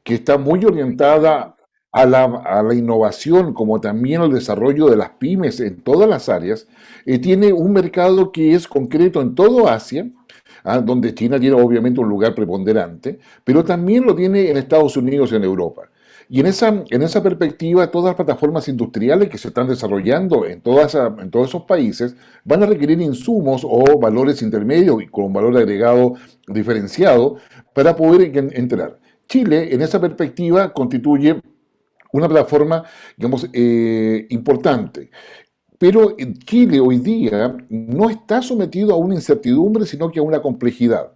que está muy orientada a la innovación, como también al desarrollo de las pymes en todas las áreas, tiene un mercado que es concreto en todo Asia, donde China tiene obviamente un lugar preponderante, pero también lo tiene en Estados Unidos y en Europa. Y en esa perspectiva, todas las plataformas industriales que se están desarrollando en todos esos países van a requerir insumos o valores intermedios y con un valor agregado diferenciado para poder entrar. Chile, en esa perspectiva, constituye una plataforma, digamos, importante. Pero Chile hoy día no está sometido a una incertidumbre, sino que a una complejidad.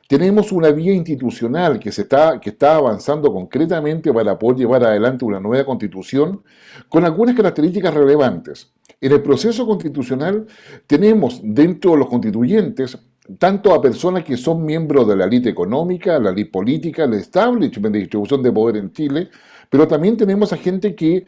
Tenemos una vía institucional que está avanzando concretamente para poder llevar adelante una nueva constitución con algunas características relevantes. En el proceso constitucional tenemos dentro de los constituyentes tanto a personas que son miembros de la élite económica, la élite política, el establishment de distribución de poder en Chile, pero también tenemos a gente que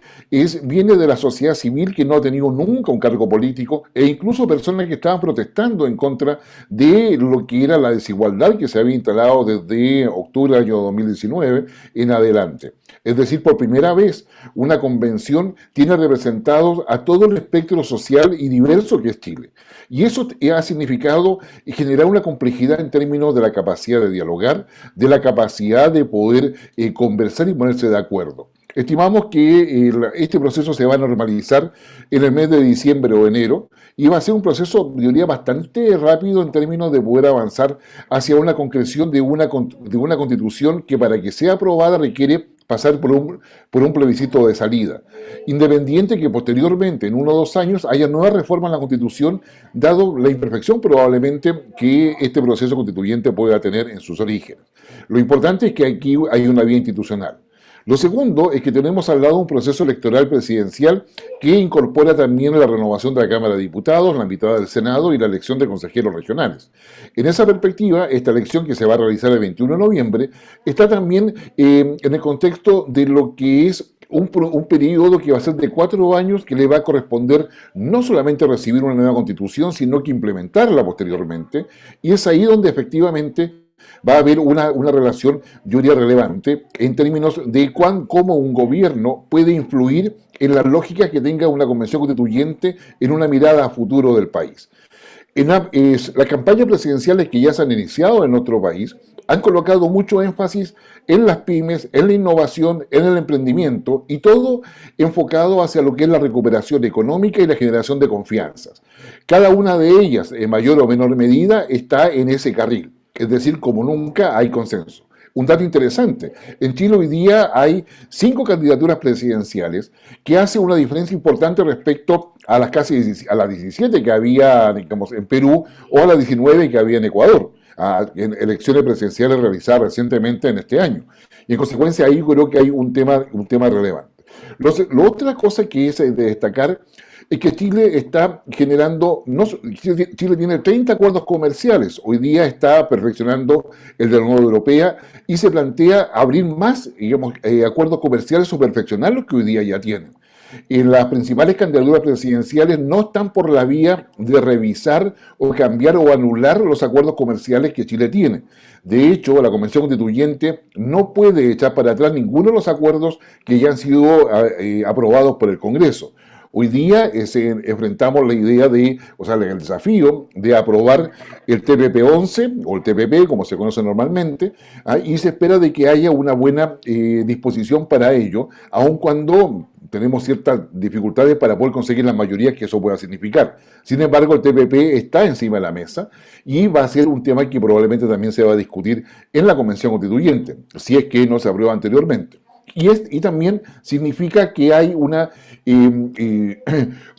viene de la sociedad civil, que no ha tenido nunca un cargo político, e incluso personas que estaban protestando en contra de lo que era la desigualdad que se había instalado desde octubre del año 2019 en adelante. Es decir, por primera vez una convención tiene representados a todo el espectro social y diverso que es Chile. Y eso ha significado generar una complejidad en términos de la capacidad de dialogar, de la capacidad de poder conversar y ponerse de acuerdo. Estimamos que este proceso se va a normalizar en el mes de diciembre o enero y va a ser un proceso, yo diría, bastante rápido en términos de poder avanzar hacia una concreción de una constitución que, para que sea aprobada, requiere pasar por un plebiscito de salida, independiente que posteriormente, en 1 o 2 años, haya nuevas reformas en la Constitución, dado la imperfección probablemente que este proceso constituyente pueda tener en sus orígenes. Lo importante es que aquí hay una vía institucional. Lo segundo es que tenemos al lado un proceso electoral presidencial que incorpora también la renovación de la Cámara de Diputados, la mitad del Senado y la elección de consejeros regionales. En esa perspectiva, esta elección que se va a realizar el 21 de noviembre está también en el contexto de lo que es un periodo que va a ser de 4 años, que le va a corresponder no solamente recibir una nueva constitución, sino que implementarla posteriormente. Y es ahí donde efectivamente va a haber una relación, yo diría, relevante en términos de cómo un gobierno puede influir en las lógicas que tenga una convención constituyente en una mirada a futuro del país. Las campañas presidenciales que ya se han iniciado en nuestro país han colocado mucho énfasis en las pymes, en la innovación, en el emprendimiento, y todo enfocado hacia lo que es la recuperación económica y la generación de confianzas. Cada una de ellas, en mayor o menor medida, está en ese carril. Es decir, como nunca hay consenso. Un dato interesante, en Chile hoy día hay 5 candidaturas presidenciales, que hace una diferencia importante respecto a las a las 17 que había, digamos, en Perú, o a las 19 que había en Ecuador, en elecciones presidenciales realizadas recientemente en este año. Y en consecuencia ahí creo que hay un tema relevante. La otra cosa que es de destacar es que Chile está generando, no, Chile tiene 30 acuerdos comerciales, hoy día está perfeccionando el de la Unión Europea y se plantea abrir más, digamos, acuerdos comerciales o perfeccionar los que hoy día ya tienen. Y las principales candidaturas presidenciales no están por la vía de revisar o cambiar o anular los acuerdos comerciales que Chile tiene. De hecho, la Convención Constituyente no puede echar para atrás ninguno de los acuerdos que ya han sido aprobados por el Congreso. Hoy día enfrentamos la idea o sea, el desafío de aprobar el TPP-11 o el TPP, como se conoce normalmente, y se espera de que haya una buena disposición para ello, aun cuando tenemos ciertas dificultades para poder conseguir las mayorías que eso pueda significar. Sin embargo, el TPP está encima de la mesa y va a ser un tema que probablemente también se va a discutir en la Convención Constituyente, si es que no se aprueba anteriormente. Y también significa que hay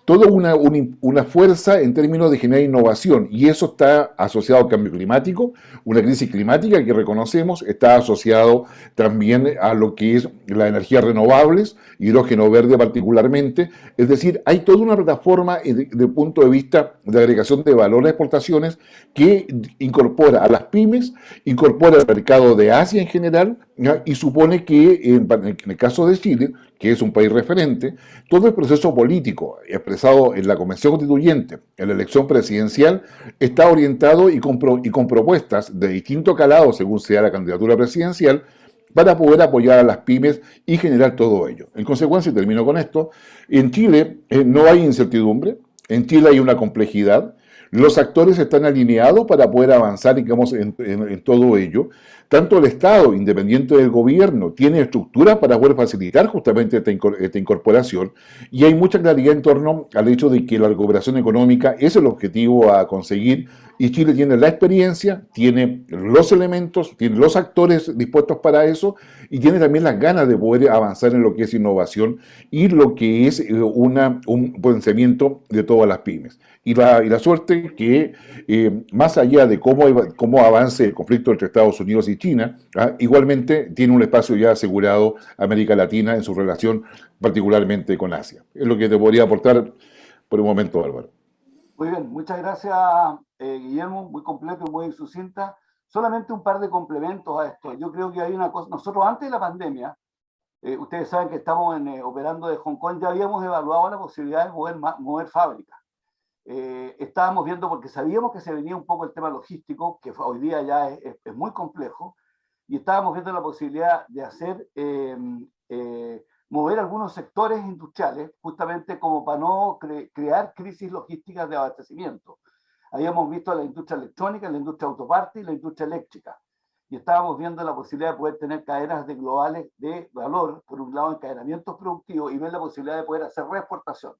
toda una fuerza en términos de generar innovación, y eso está asociado al cambio climático, una crisis climática que reconocemos, está asociado también a lo que es las energías renovables, hidrógeno verde particularmente. Es decir, hay toda una plataforma desde el punto de vista de agregación de valor a exportaciones que incorpora a las pymes, incorpora el mercado de Asia en general, ¿ya? Y supone que en el caso de Chile, que es un país referente, todo el proceso político expresado en la Convención Constituyente, en la elección presidencial, está orientado y con propuestas de distinto calado, según sea la candidatura presidencial, para poder apoyar a las pymes y generar todo ello. En consecuencia, y termino con esto, en Chile no hay incertidumbre, en Chile hay una complejidad, los actores están alineados para poder avanzar, digamos, en todo ello. Tanto el Estado, independiente del gobierno, tiene estructuras para poder facilitar justamente esta incorporación, y hay mucha claridad en torno al hecho de que la recuperación económica es el objetivo a conseguir, y Chile tiene la experiencia, tiene los elementos, tiene los actores dispuestos para eso, y tiene también las ganas de poder avanzar en lo que es innovación y lo que es un pensamiento de todas las pymes. Y la suerte que, más allá de cómo avance el conflicto entre Estados Unidos y China, igualmente tiene un espacio ya asegurado América Latina en su relación particularmente con Asia. Es lo que te podría aportar por un momento, Álvaro. Muy bien, muchas gracias, Guillermo, muy completo y muy sucinta. Solamente un par de complementos a esto. Yo creo que hay una cosa, nosotros antes de la pandemia, ustedes saben que estamos operando de Hong Kong, ya habíamos evaluado la posibilidad de mover fábricas. Estábamos viendo, porque sabíamos que se venía un poco el tema logístico, que hoy día ya es muy complejo, y estábamos viendo la posibilidad de hacer, mover algunos sectores industriales, justamente como para no crear crisis logísticas de abastecimiento. Habíamos visto la industria electrónica, la industria autoparte y la industria eléctrica. Y estábamos viendo la posibilidad de poder tener cadenas de globales de valor, por un lado encadenamientos productivos, y ver la posibilidad de poder hacer reexportación.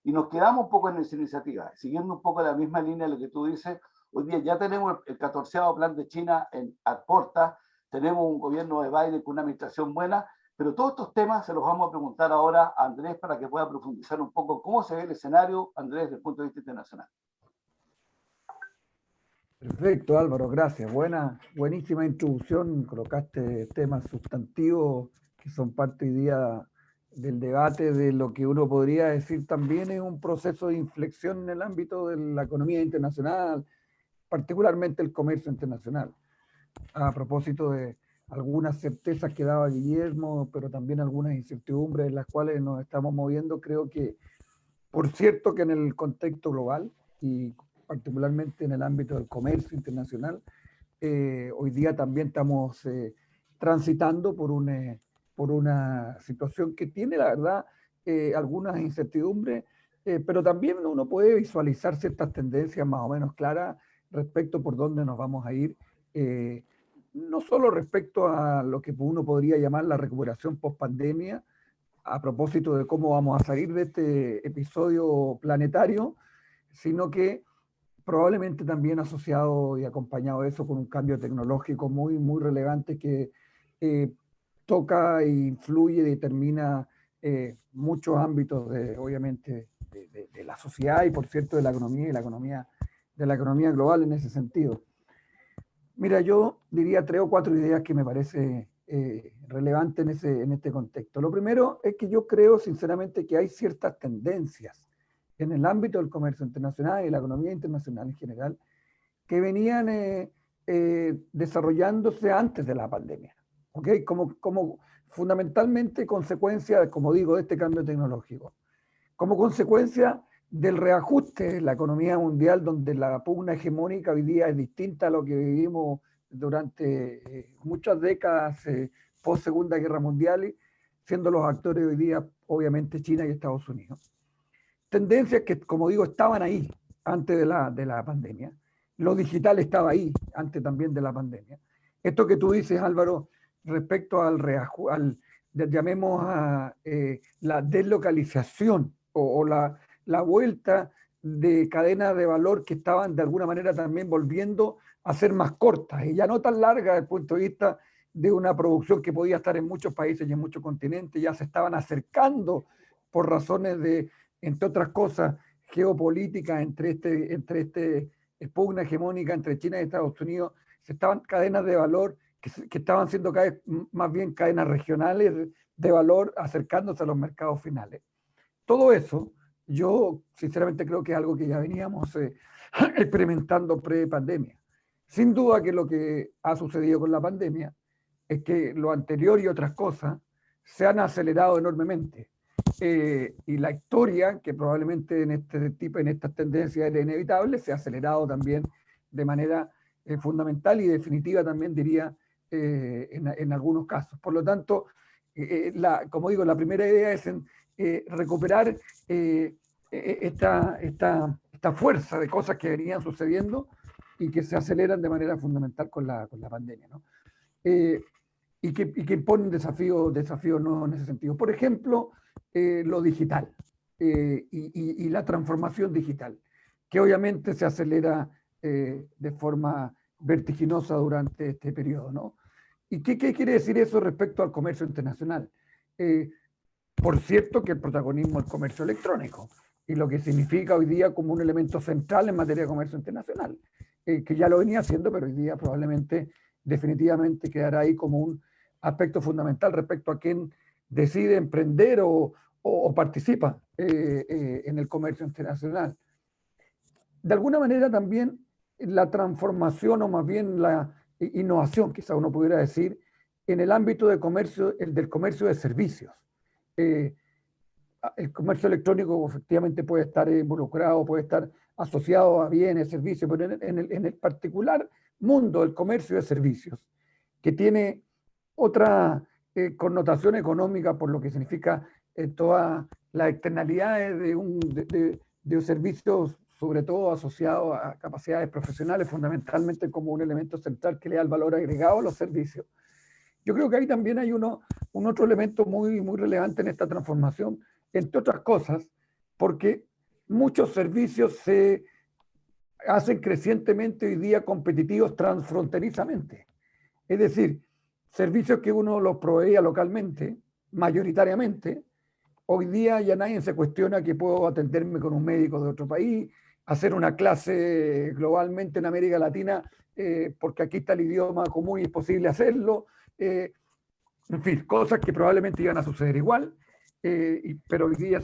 Y nos quedamos un poco en esa iniciativa, siguiendo un poco la misma línea de lo que tú dices. Hoy día ya tenemos el 14º plan de China a puertas, tenemos un gobierno de Biden con una administración buena, pero todos estos temas se los vamos a preguntar ahora a Andrés para que pueda profundizar un poco cómo se ve el escenario, Andrés, desde el punto de vista internacional. Perfecto, Álvaro, gracias. Buenísima introducción. Colocaste temas sustantivos que son parte hoy día del debate de lo que uno podría decir también es un proceso de inflexión en el ámbito de la economía internacional, particularmente el comercio internacional. A propósito de algunas certezas que daba Guillermo, pero también algunas incertidumbres en las cuales nos estamos moviendo, creo que, por cierto, que en el contexto global y particularmente en el ámbito del comercio internacional, hoy día también estamos transitando por una situación que tiene, la verdad, algunas incertidumbres, pero también uno puede visualizar ciertas tendencias más o menos claras respecto por dónde nos vamos a ir, no solo respecto a lo que uno podría llamar la recuperación post-pandemia, a propósito de cómo vamos a salir de este episodio planetario, sino que probablemente también asociado y acompañado de eso con un cambio tecnológico muy, muy relevante que toca e influye y determina muchos ámbitos obviamente, de la sociedad y, por cierto, de la economía y de la economía global en ese sentido. Mira, yo diría 3 o 4 ideas que me parece relevante en este contexto. Lo primero es que yo creo sinceramente que hay ciertas tendencias en el ámbito del comercio internacional y la economía internacional en general que venían desarrollándose antes de la pandemia, ¿ok? Como fundamentalmente consecuencia, como digo, de este cambio tecnológico, como consecuencia del reajuste de la economía mundial, donde la pugna hegemónica hoy día es distinta a lo que vivimos durante muchas décadas post Segunda Guerra Mundial, siendo los actores hoy día obviamente China y Estados Unidos. Tendencias que, como digo, estaban ahí antes de la pandemia. Lo digital estaba ahí antes también de la pandemia. Esto que tú dices, Álvaro, respecto llamemos a la deslocalización o la vuelta de cadenas de valor que estaban de alguna manera también volviendo a ser más cortas y ya no tan largas desde el punto de vista de una producción que podía estar en muchos países y en muchos continentes, ya se estaban acercando por razones de, entre otras cosas, geopolítica entre este pugna hegemónica entre China y Estados Unidos, se estaban cadenas de valor que estaban siendo cada vez más bien cadenas regionales de valor acercándose a los mercados finales. Todo eso, yo sinceramente creo que es algo que ya veníamos experimentando pre-pandemia. Sin duda que lo que ha sucedido con la pandemia es que lo anterior y otras cosas se han acelerado enormemente. Y la historia, que probablemente en estas tendencias era inevitable, se ha acelerado también de manera fundamental y definitiva también diría en algunos casos. Por lo tanto, como digo, la primera idea es recuperar esta fuerza de cosas que venían sucediendo y que se aceleran de manera fundamental con la pandemia, ¿no? Y que imponen desafíos nuevos en ese sentido. Por ejemplo, lo digital y la transformación digital, que obviamente se acelera de forma vertiginosa durante este periodo, ¿no? ¿Y qué quiere decir eso respecto al comercio internacional? Por cierto, que el protagonismo del comercio electrónico y lo que significa hoy día como un elemento central en materia de comercio internacional, que ya lo venía haciendo, pero hoy día probablemente definitivamente quedará ahí como un aspecto fundamental respecto a quien decide emprender o participa en el comercio internacional. De alguna manera también la transformación o más bien la innovación, quizá uno pudiera decir, en el ámbito de comercio, el del comercio de servicios. El comercio electrónico efectivamente puede estar involucrado, puede estar asociado a bienes, servicios, pero en el particular mundo del comercio de servicios, que tiene otra connotación económica por lo que significa todas las externalidades de servicios, sobre todo asociados a capacidades profesionales, fundamentalmente como un elemento central que le da el valor agregado a los servicios. Yo creo que ahí también hay un otro elemento muy relevante en esta transformación, entre otras cosas, porque muchos servicios se hacen crecientemente hoy día competitivos transfronterizamente. Es decir, servicios que uno los proveía localmente, mayoritariamente, hoy día ya nadie se cuestiona que puedo atenderme con un médico de otro país, hacer una clase globalmente en América Latina, porque aquí está el idioma común y es posible hacerlo. En fin, cosas que probablemente iban a suceder igual, pero hoy día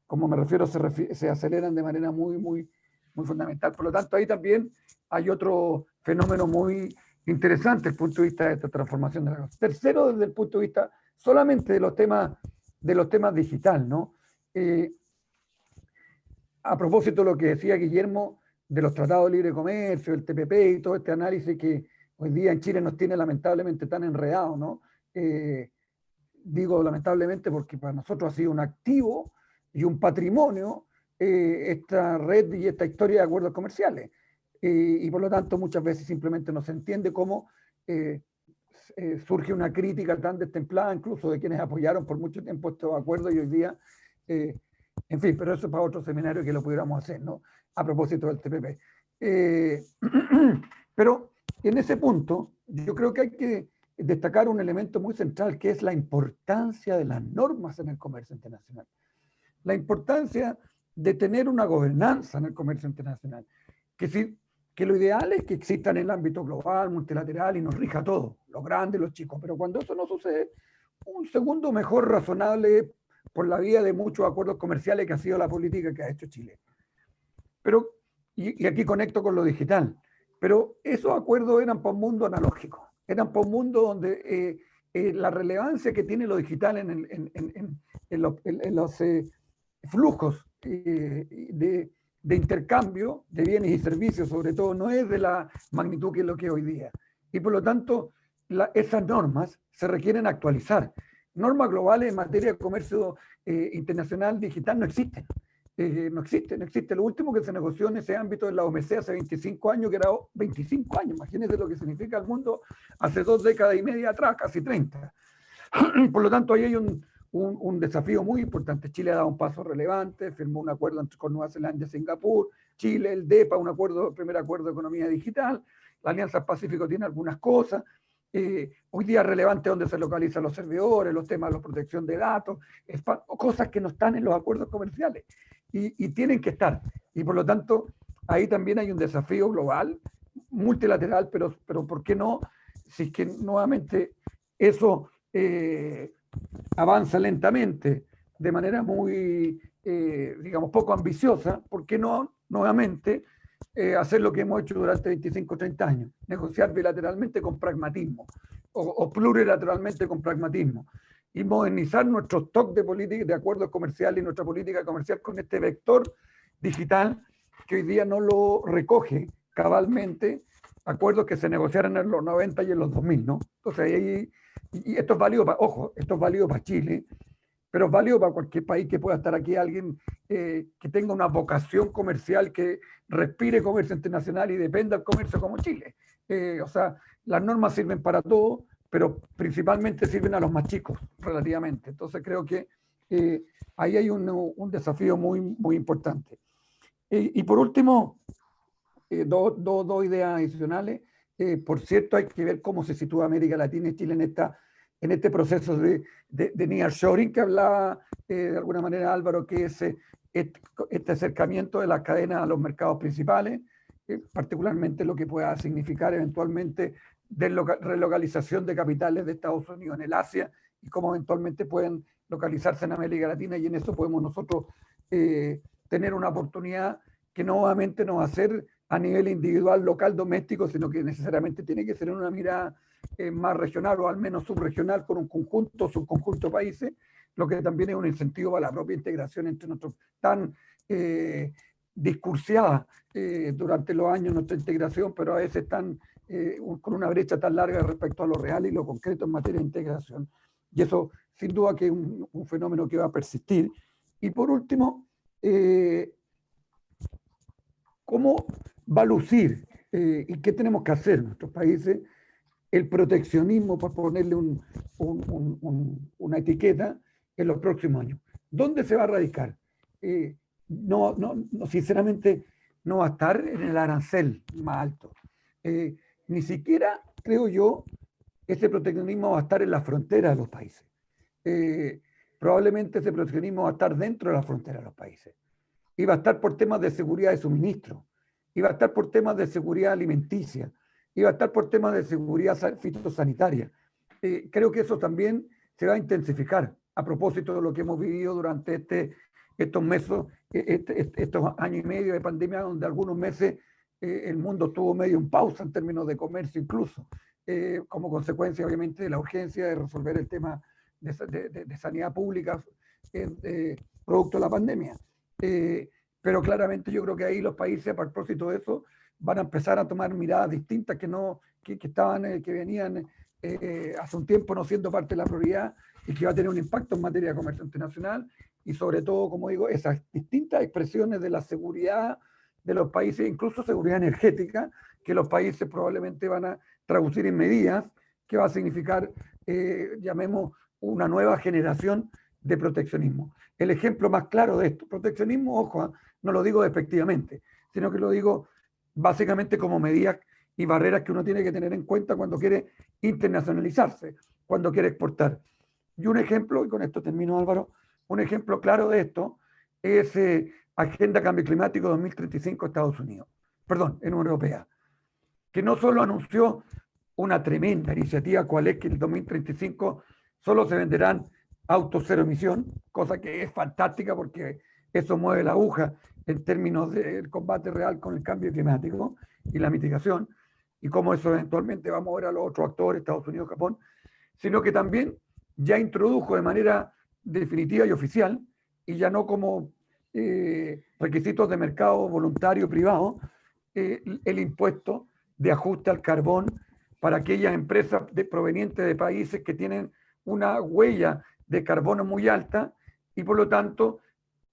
como me refiero, se aceleran de manera muy fundamental. Por lo tanto, ahí también hay otro fenómeno muy interesante desde el punto de vista de esta transformación de la cosa. Tercero, desde el punto de vista solamente de los temas digital, ¿no? A propósito de lo que decía Guillermo de los tratados de libre comercio, el TPP y todo este análisis que hoy día en Chile nos tiene lamentablemente tan enredados, ¿no? Digo lamentablemente porque para nosotros ha sido un activo y un patrimonio esta red y esta historia de acuerdos comerciales. Y por lo tanto muchas veces simplemente no se entiende cómo surge una crítica tan destemplada incluso de quienes apoyaron por mucho tiempo estos acuerdos y hoy día, en fin, pero eso es para otro seminario que lo pudiéramos hacer, ¿no? A propósito del TPP. Pero en ese punto yo creo que hay que destacar un elemento muy central que es la importancia de las normas en el comercio internacional. La importancia de tener una gobernanza en el comercio internacional. Que lo ideal es que exista en el ámbito global, multilateral y nos rija todo, los grandes, los chicos. Pero cuando eso no sucede, un segundo mejor razonable por la vía de muchos acuerdos comerciales que ha sido la política que ha hecho Chile. Pero, y aquí conecto con lo digital, pero esos acuerdos eran para un mundo analógico, eran para un mundo donde la relevancia que tiene lo digital en los flujos de intercambio de bienes y servicios, sobre todo, no es de la magnitud que es lo que es hoy día. Y por lo tanto, esas normas se requieren actualizar. Normas globales en materia de comercio internacional digital no existen. No existe. Lo último que se negoció en ese ámbito en la OMC hace 25 años, que era 25 años. Imagínense lo que significa el mundo hace 2 décadas y media atrás, casi 30. Por lo tanto, ahí hay un desafío muy importante. Chile ha dado un paso relevante, firmó un acuerdo con Nueva Zelanda y Singapur, Chile, el DEPA, primer acuerdo de economía digital, la Alianza Pacífico tiene algunas cosas. Hoy día es relevante donde se localizan los servidores, los temas de la protección de datos, cosas que no están en los acuerdos comerciales y tienen que estar. Y por lo tanto, ahí también hay un desafío global, multilateral, pero ¿por qué no? Si es que nuevamente eso avanza lentamente, de manera muy, digamos, poco ambiciosa, ¿por qué no nuevamente hacer lo que hemos hecho durante 25 o 30 años? Negociar bilateralmente con pragmatismo o plurilateralmente con pragmatismo y modernizar nuestro stock de política, de acuerdos comerciales y nuestra política comercial con este vector digital que hoy día no lo recoge cabalmente acuerdos que se negociaron en los 90 y en los 2000, ¿no? Entonces, y esto es válido ojo, esto es válido para Chile, pero es válido para cualquier país que pueda estar aquí, alguien que tenga una vocación comercial, que respire comercio internacional y dependa del comercio como Chile. O sea, las normas sirven para todo, pero principalmente sirven a los más chicos, relativamente. Entonces creo que ahí hay un desafío muy, muy importante. Y por último, dos ideas adicionales. Por cierto, hay que ver cómo se sitúa América Latina y Chile en este proceso de nearshoring que hablaba de alguna manera Álvaro, que es este acercamiento de las cadenas a los mercados principales, particularmente lo que pueda significar eventualmente relocalización de capitales de Estados Unidos en el Asia y cómo eventualmente pueden localizarse en América Latina, y en eso podemos nosotros tener una oportunidad que no nuevamente no va a ser a nivel individual, local, doméstico, sino que necesariamente tiene que ser en una mirada más regional o al menos subregional con un subconjunto de países, lo que también es un incentivo para la propia integración entre nosotros, tan discursiada durante los años nuestra integración, pero a veces con una brecha tan larga respecto a lo real y lo concreto en materia de integración. Y eso sin duda que es un fenómeno que va a persistir. Y por último, ¿cómo va a lucir y qué tenemos que hacer en nuestros países el proteccionismo, para ponerle una etiqueta, en los próximos años? ¿Dónde se va a radicar? No, sinceramente, no va a estar en el arancel más alto. Ni siquiera, creo yo, ese proteccionismo va a estar en la frontera de los países. Probablemente ese proteccionismo va a estar dentro de la frontera de los países. Y va a estar por temas de seguridad de suministro, y va a estar por temas de seguridad alimenticia, y va a estar por temas de seguridad fitosanitaria. Creo que eso también se va a intensificar a propósito de lo que hemos vivido durante estos meses, estos años y medio de pandemia, donde algunos meses el mundo estuvo medio en pausa en términos de comercio incluso, como consecuencia obviamente de la urgencia de resolver el tema de sanidad pública producto de la pandemia. Pero claramente yo creo que ahí los países, a propósito de eso, van a empezar a tomar miradas distintas que venían hace un tiempo no siendo parte de la prioridad, y que va a tener un impacto en materia de comercio internacional, y sobre todo, como digo, esas distintas expresiones de la seguridad de los países, incluso seguridad energética, que los países probablemente van a traducir en medidas que va a significar, llamemos, una nueva generación de proteccionismo. El ejemplo más claro de esto, proteccionismo, ojo, no lo digo despectivamente, sino que lo digo básicamente como medidas y barreras que uno tiene que tener en cuenta cuando quiere internacionalizarse, cuando quiere exportar. Y un ejemplo, y con esto termino, Álvaro, un ejemplo claro de esto es Agenda Cambio Climático 2035 Estados Unidos, perdón, en Unión Europea, que no solo anunció una tremenda iniciativa, cual es que en el 2035 solo se venderán autos cero emisión, cosa que es fantástica porque eso mueve la aguja en términos del combate real con el cambio climático y la mitigación, y cómo eso eventualmente va a mover a los otros actores, Estados Unidos, Japón, sino que también ya introdujo de manera definitiva y oficial, y ya no como requisitos de mercado voluntario privado, el impuesto de ajuste al carbón para aquellas empresas provenientes de países que tienen una huella de carbono muy alta, y por lo tanto,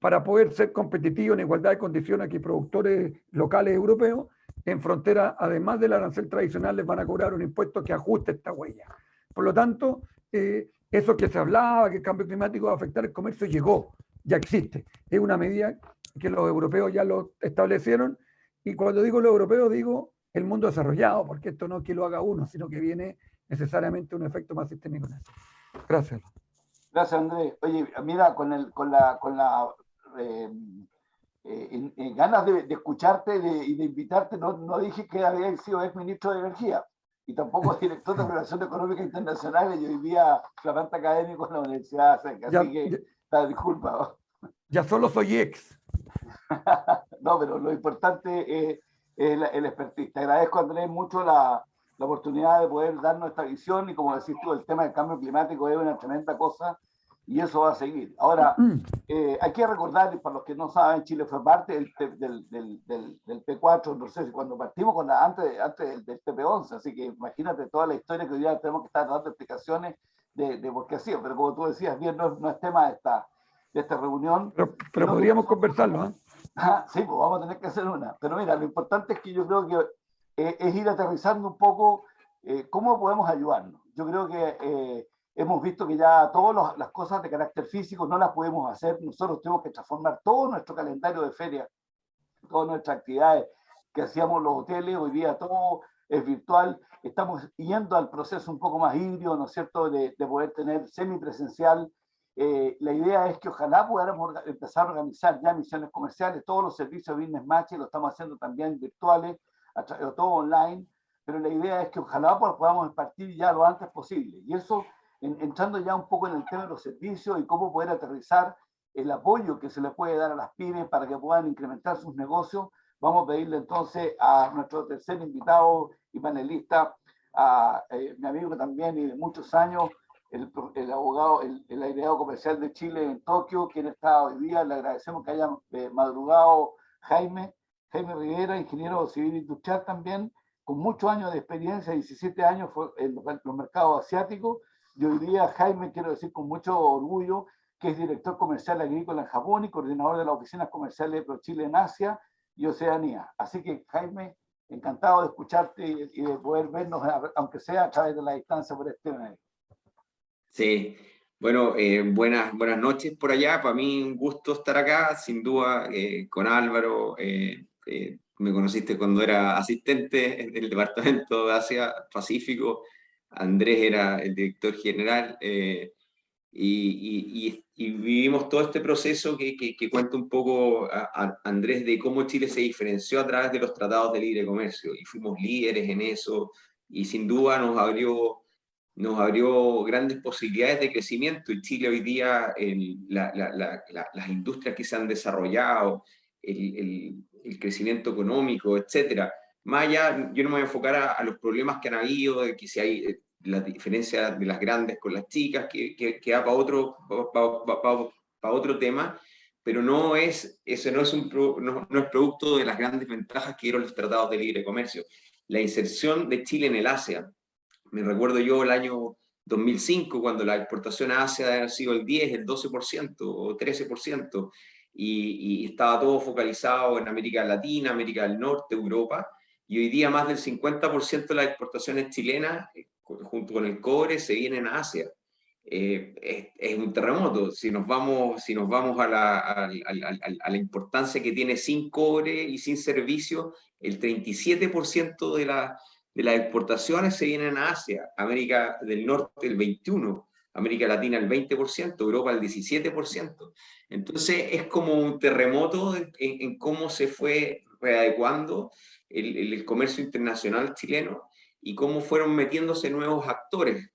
para poder ser competitivos en igualdad de condiciones que productores locales europeos, en frontera, además del arancel tradicional, les van a cobrar un impuesto que ajuste esta huella. Por lo tanto, eso que se hablaba, que el cambio climático va a afectar el comercio, llegó, ya existe. Es una medida que los europeos ya lo establecieron, y cuando digo los europeos digo el mundo desarrollado, porque esto no es que lo haga uno, sino que viene necesariamente un efecto más sistémico en eso. Gracias. Gracias, Andrés. Oye, mira, con la ganas de escucharte y de invitarte, no dije que había sido ex ministro de Energía y tampoco director de Relaciones Económicas Internacionales, y hoy día flamante académico en la Universidad Seca, así que disculpa. Ya solo soy ex. No, pero lo importante es el expertise. Te agradezco, Andrés, mucho la oportunidad de poder darnos esta visión, y como decís tú, el tema del cambio climático es una tremenda cosa, y eso va a seguir. Ahora, hay que recordar, para los que no saben, Chile fue parte del P4, no sé si cuando partimos antes del PP11, así que imagínate toda la historia que hoy día tenemos que estar dando explicaciones de por qué ha sido, pero como tú decías bien, no es tema de esta reunión. Pero podríamos conversarlo, ¿eh? Sí, pues vamos a tener que hacer una. Pero mira, lo importante es que yo creo que es ir aterrizando un poco cómo podemos ayudarnos. Yo creo que hemos visto que ya todas las cosas de carácter físico no las podemos hacer. Nosotros tenemos que transformar todo nuestro calendario de feria, todas nuestras actividades que hacíamos los hoteles, hoy día todo es virtual. Estamos yendo al proceso un poco más híbrido, ¿no es cierto?, de poder tener semipresencial. La idea es que ojalá podamos empezar a organizar ya misiones comerciales, todos los servicios de Business Match lo estamos haciendo también virtuales, todo online, pero la idea es que ojalá podamos partir ya lo antes posible. Y eso, entrando ya un poco en el tema de los servicios y cómo poder aterrizar el apoyo que se le puede dar a las pymes para que puedan incrementar sus negocios, vamos a pedirle entonces a nuestro tercer invitado y panelista, a mi amigo también y de muchos años, el abogado, el agregado comercial de Chile en Tokio, quien está hoy día. Le agradecemos que haya madrugado Jaime Rivera, ingeniero civil industrial también, con muchos años de experiencia, 17 años fue en los mercados asiáticos, y hoy día Jaime, quiero decir con mucho orgullo, que es director comercial agrícola en Japón y coordinador de las oficinas comerciales de ProChile en Asia y Oceanía. Así que, Jaime, encantado de escucharte y de poder vernos, aunque sea a través de la distancia por este medio. Sí, bueno, buenas noches por allá. Para mí un gusto estar acá, sin duda, con Álvaro. Me conociste cuando era asistente en el Departamento de Asia-Pacífico. Andrés era el director general. Y vivimos todo este proceso que cuenta un poco a Andrés de cómo Chile se diferenció a través de los tratados de libre comercio. Y fuimos líderes en eso. Y sin duda nos abrió grandes posibilidades de crecimiento. Y Chile hoy día, las industrias que se han desarrollado, el crecimiento económico, etcétera. Más allá, yo no me voy a enfocar a los problemas que han habido, de que si hay la diferencia de las grandes con las chicas, que va para otro tema, pero eso no es producto de las grandes ventajas que dieron los tratados de libre comercio. La inserción de Chile en el ASEAN. Me recuerdo yo el año 2005, cuando la exportación a Asia había sido el 10, el 12% o 13%, y estaba todo focalizado en América Latina, América del Norte, Europa, y hoy día más del 50% de las exportaciones chilenas, junto con el cobre, se vienen a Asia. Es un terremoto. Si nos vamos a la importancia que tiene sin cobre y sin servicio, el 37% de las exportaciones se vienen a Asia, América del Norte el 21%, América Latina el 20%, Europa el 17%. Entonces es como un terremoto en cómo se fue readecuando el comercio internacional chileno y cómo fueron metiéndose nuevos actores.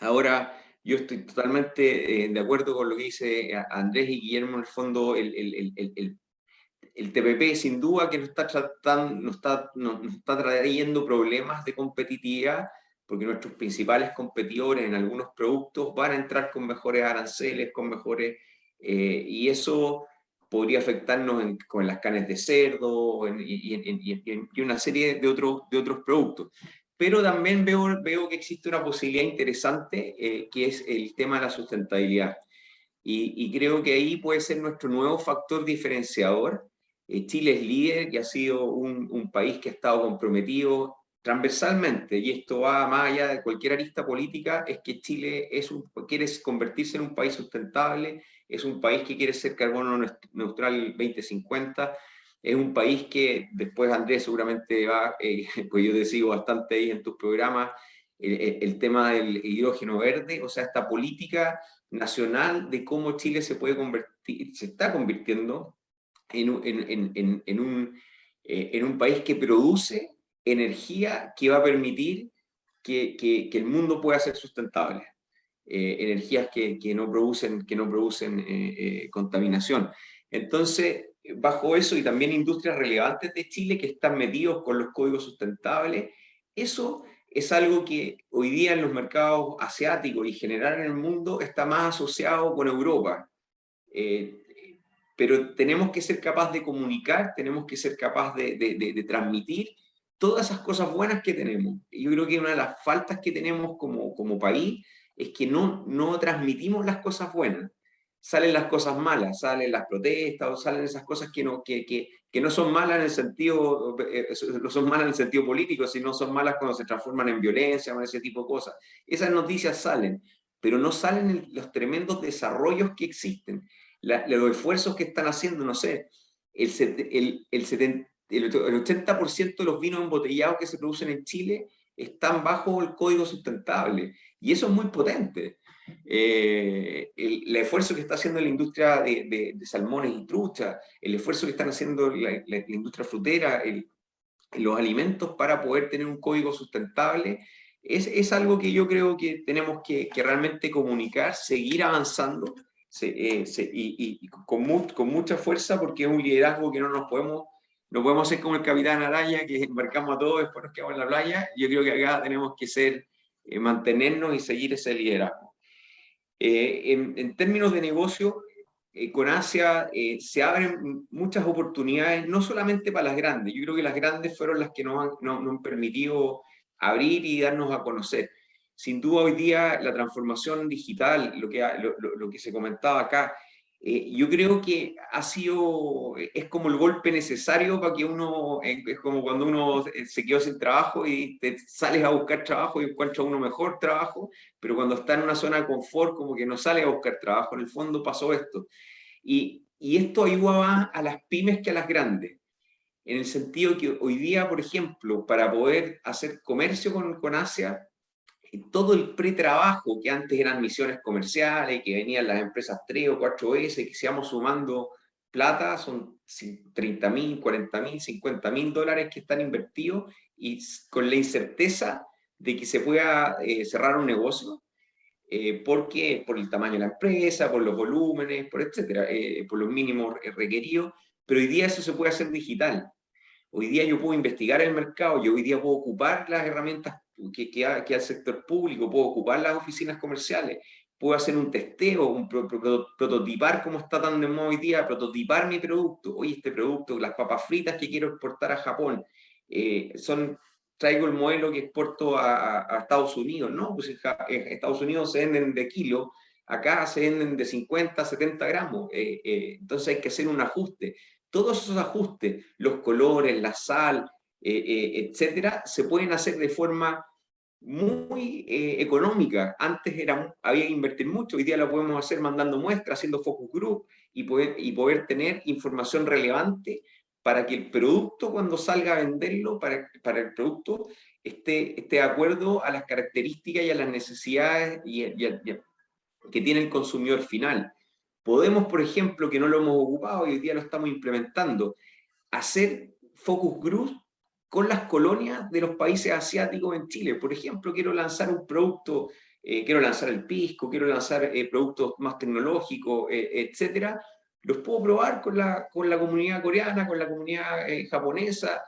Ahora, yo estoy totalmente de acuerdo con lo que dice Andrés y Guillermo. En el fondo, el TPP sin duda que nos está trayendo problemas de competitividad, porque nuestros principales competidores en algunos productos van a entrar con mejores aranceles, y eso podría afectarnos con las carnes de cerdo y una serie de otros productos. Pero también veo que existe una posibilidad interesante, que es el tema de la sustentabilidad. Y creo que ahí puede ser nuestro nuevo factor diferenciador. Chile es líder y ha sido un país que ha estado comprometido transversalmente, y esto va más allá de cualquier arista política. Es que Chile quiere convertirse en un país sustentable, es un país que quiere ser carbono neutral 2050, es un país que después Andrés seguramente va, pues yo te sigo bastante ahí en tus programas, el tema del hidrógeno verde, o sea, esta política nacional de cómo Chile se está convirtiendo en un país que produce energía que va a permitir que el mundo pueda ser sustentable. Energías que no producen contaminación. Entonces, bajo eso, y también industrias relevantes de Chile que están metidos con los códigos sustentables, eso es algo que hoy día en los mercados asiáticos y general en el mundo está más asociado con Europa. Pero tenemos que ser capaces de comunicar, tenemos que ser capaces de transmitir todas esas cosas buenas que tenemos. Y yo creo que una de las faltas que tenemos como país es que no transmitimos las cosas buenas. Salen las cosas malas, salen las protestas, o salen esas cosas que no son malas en el sentido, no son malas en el sentido político, sino son malas cuando se transforman en violencia o en ese tipo de cosas. Esas noticias salen, pero no salen los tremendos desarrollos que existen, los esfuerzos que están haciendo, no sé, el 80% de los vinos embotellados que se producen en Chile están bajo el Código Sustentable, y eso es muy potente. El esfuerzo que está haciendo la industria de salmones y truchas, el esfuerzo que están haciendo la industria frutera, los alimentos para poder tener un código sustentable, es algo que yo creo que tenemos que realmente comunicar, seguir avanzando, y con mucha fuerza, porque es un liderazgo que no podemos hacer como el Capitán Araya, que embarcamos a todos, después nos quedamos en la playa. Yo creo que acá tenemos que mantenernos y seguir ese liderazgo. En términos de negocio, con Asia se abren muchas oportunidades, no solamente para las grandes. Yo creo que las grandes fueron las que nos han permitido abrir y darnos a conocer. Sin duda hoy día la transformación digital, lo que se comentaba acá, yo creo que es como el golpe necesario para que uno, es como cuando uno se quedó sin trabajo y te sales a buscar trabajo y encuentras uno mejor trabajo, pero cuando está en una zona de confort como que no sale a buscar trabajo. En el fondo pasó esto. Y esto ayuda más a las pymes que a las grandes, en el sentido que hoy día, por ejemplo, para poder hacer comercio con Asia, todo el pretrabajo que antes eran misiones comerciales, que venían las empresas 3 o 4 veces, que se vamos sumando plata, son 30.000, 40.000, 50.000 dólares que están invertidos, y con la incerteza de que se pueda cerrar un negocio, porque por el tamaño de la empresa, por los volúmenes, por etcétera, por los mínimos requeridos. Pero hoy día eso se puede hacer digital. Hoy día yo puedo investigar el mercado, yo hoy día puedo ocupar las herramientas que al sector público, puedo ocupar las oficinas comerciales, puedo hacer un testeo, prototipar, como está tan de moda hoy día, prototipar mi producto. Oye, este producto, las papas fritas que quiero exportar a Japón, traigo el modelo que exporto a Estados Unidos, ¿no? Pues en Estados Unidos se venden de kilo, acá se venden de 50, 70 gramos, entonces hay que hacer un ajuste. Todos esos ajustes, los colores, la sal, etcétera, se pueden hacer de forma muy económica. Antes había que invertir mucho, hoy día lo podemos hacer mandando muestras, haciendo focus group, y poder tener información relevante para que el producto, cuando salga a venderlo, para el producto esté de acuerdo a las características y a las necesidades que tiene el consumidor final. Podemos, por ejemplo, que no lo hemos ocupado y hoy día lo estamos implementando, hacer focus group con las colonias de los países asiáticos en Chile. Por ejemplo, quiero lanzar un producto, quiero lanzar el pisco, quiero lanzar productos más tecnológicos, etcétera. Los puedo probar con la comunidad coreana, con la comunidad japonesa,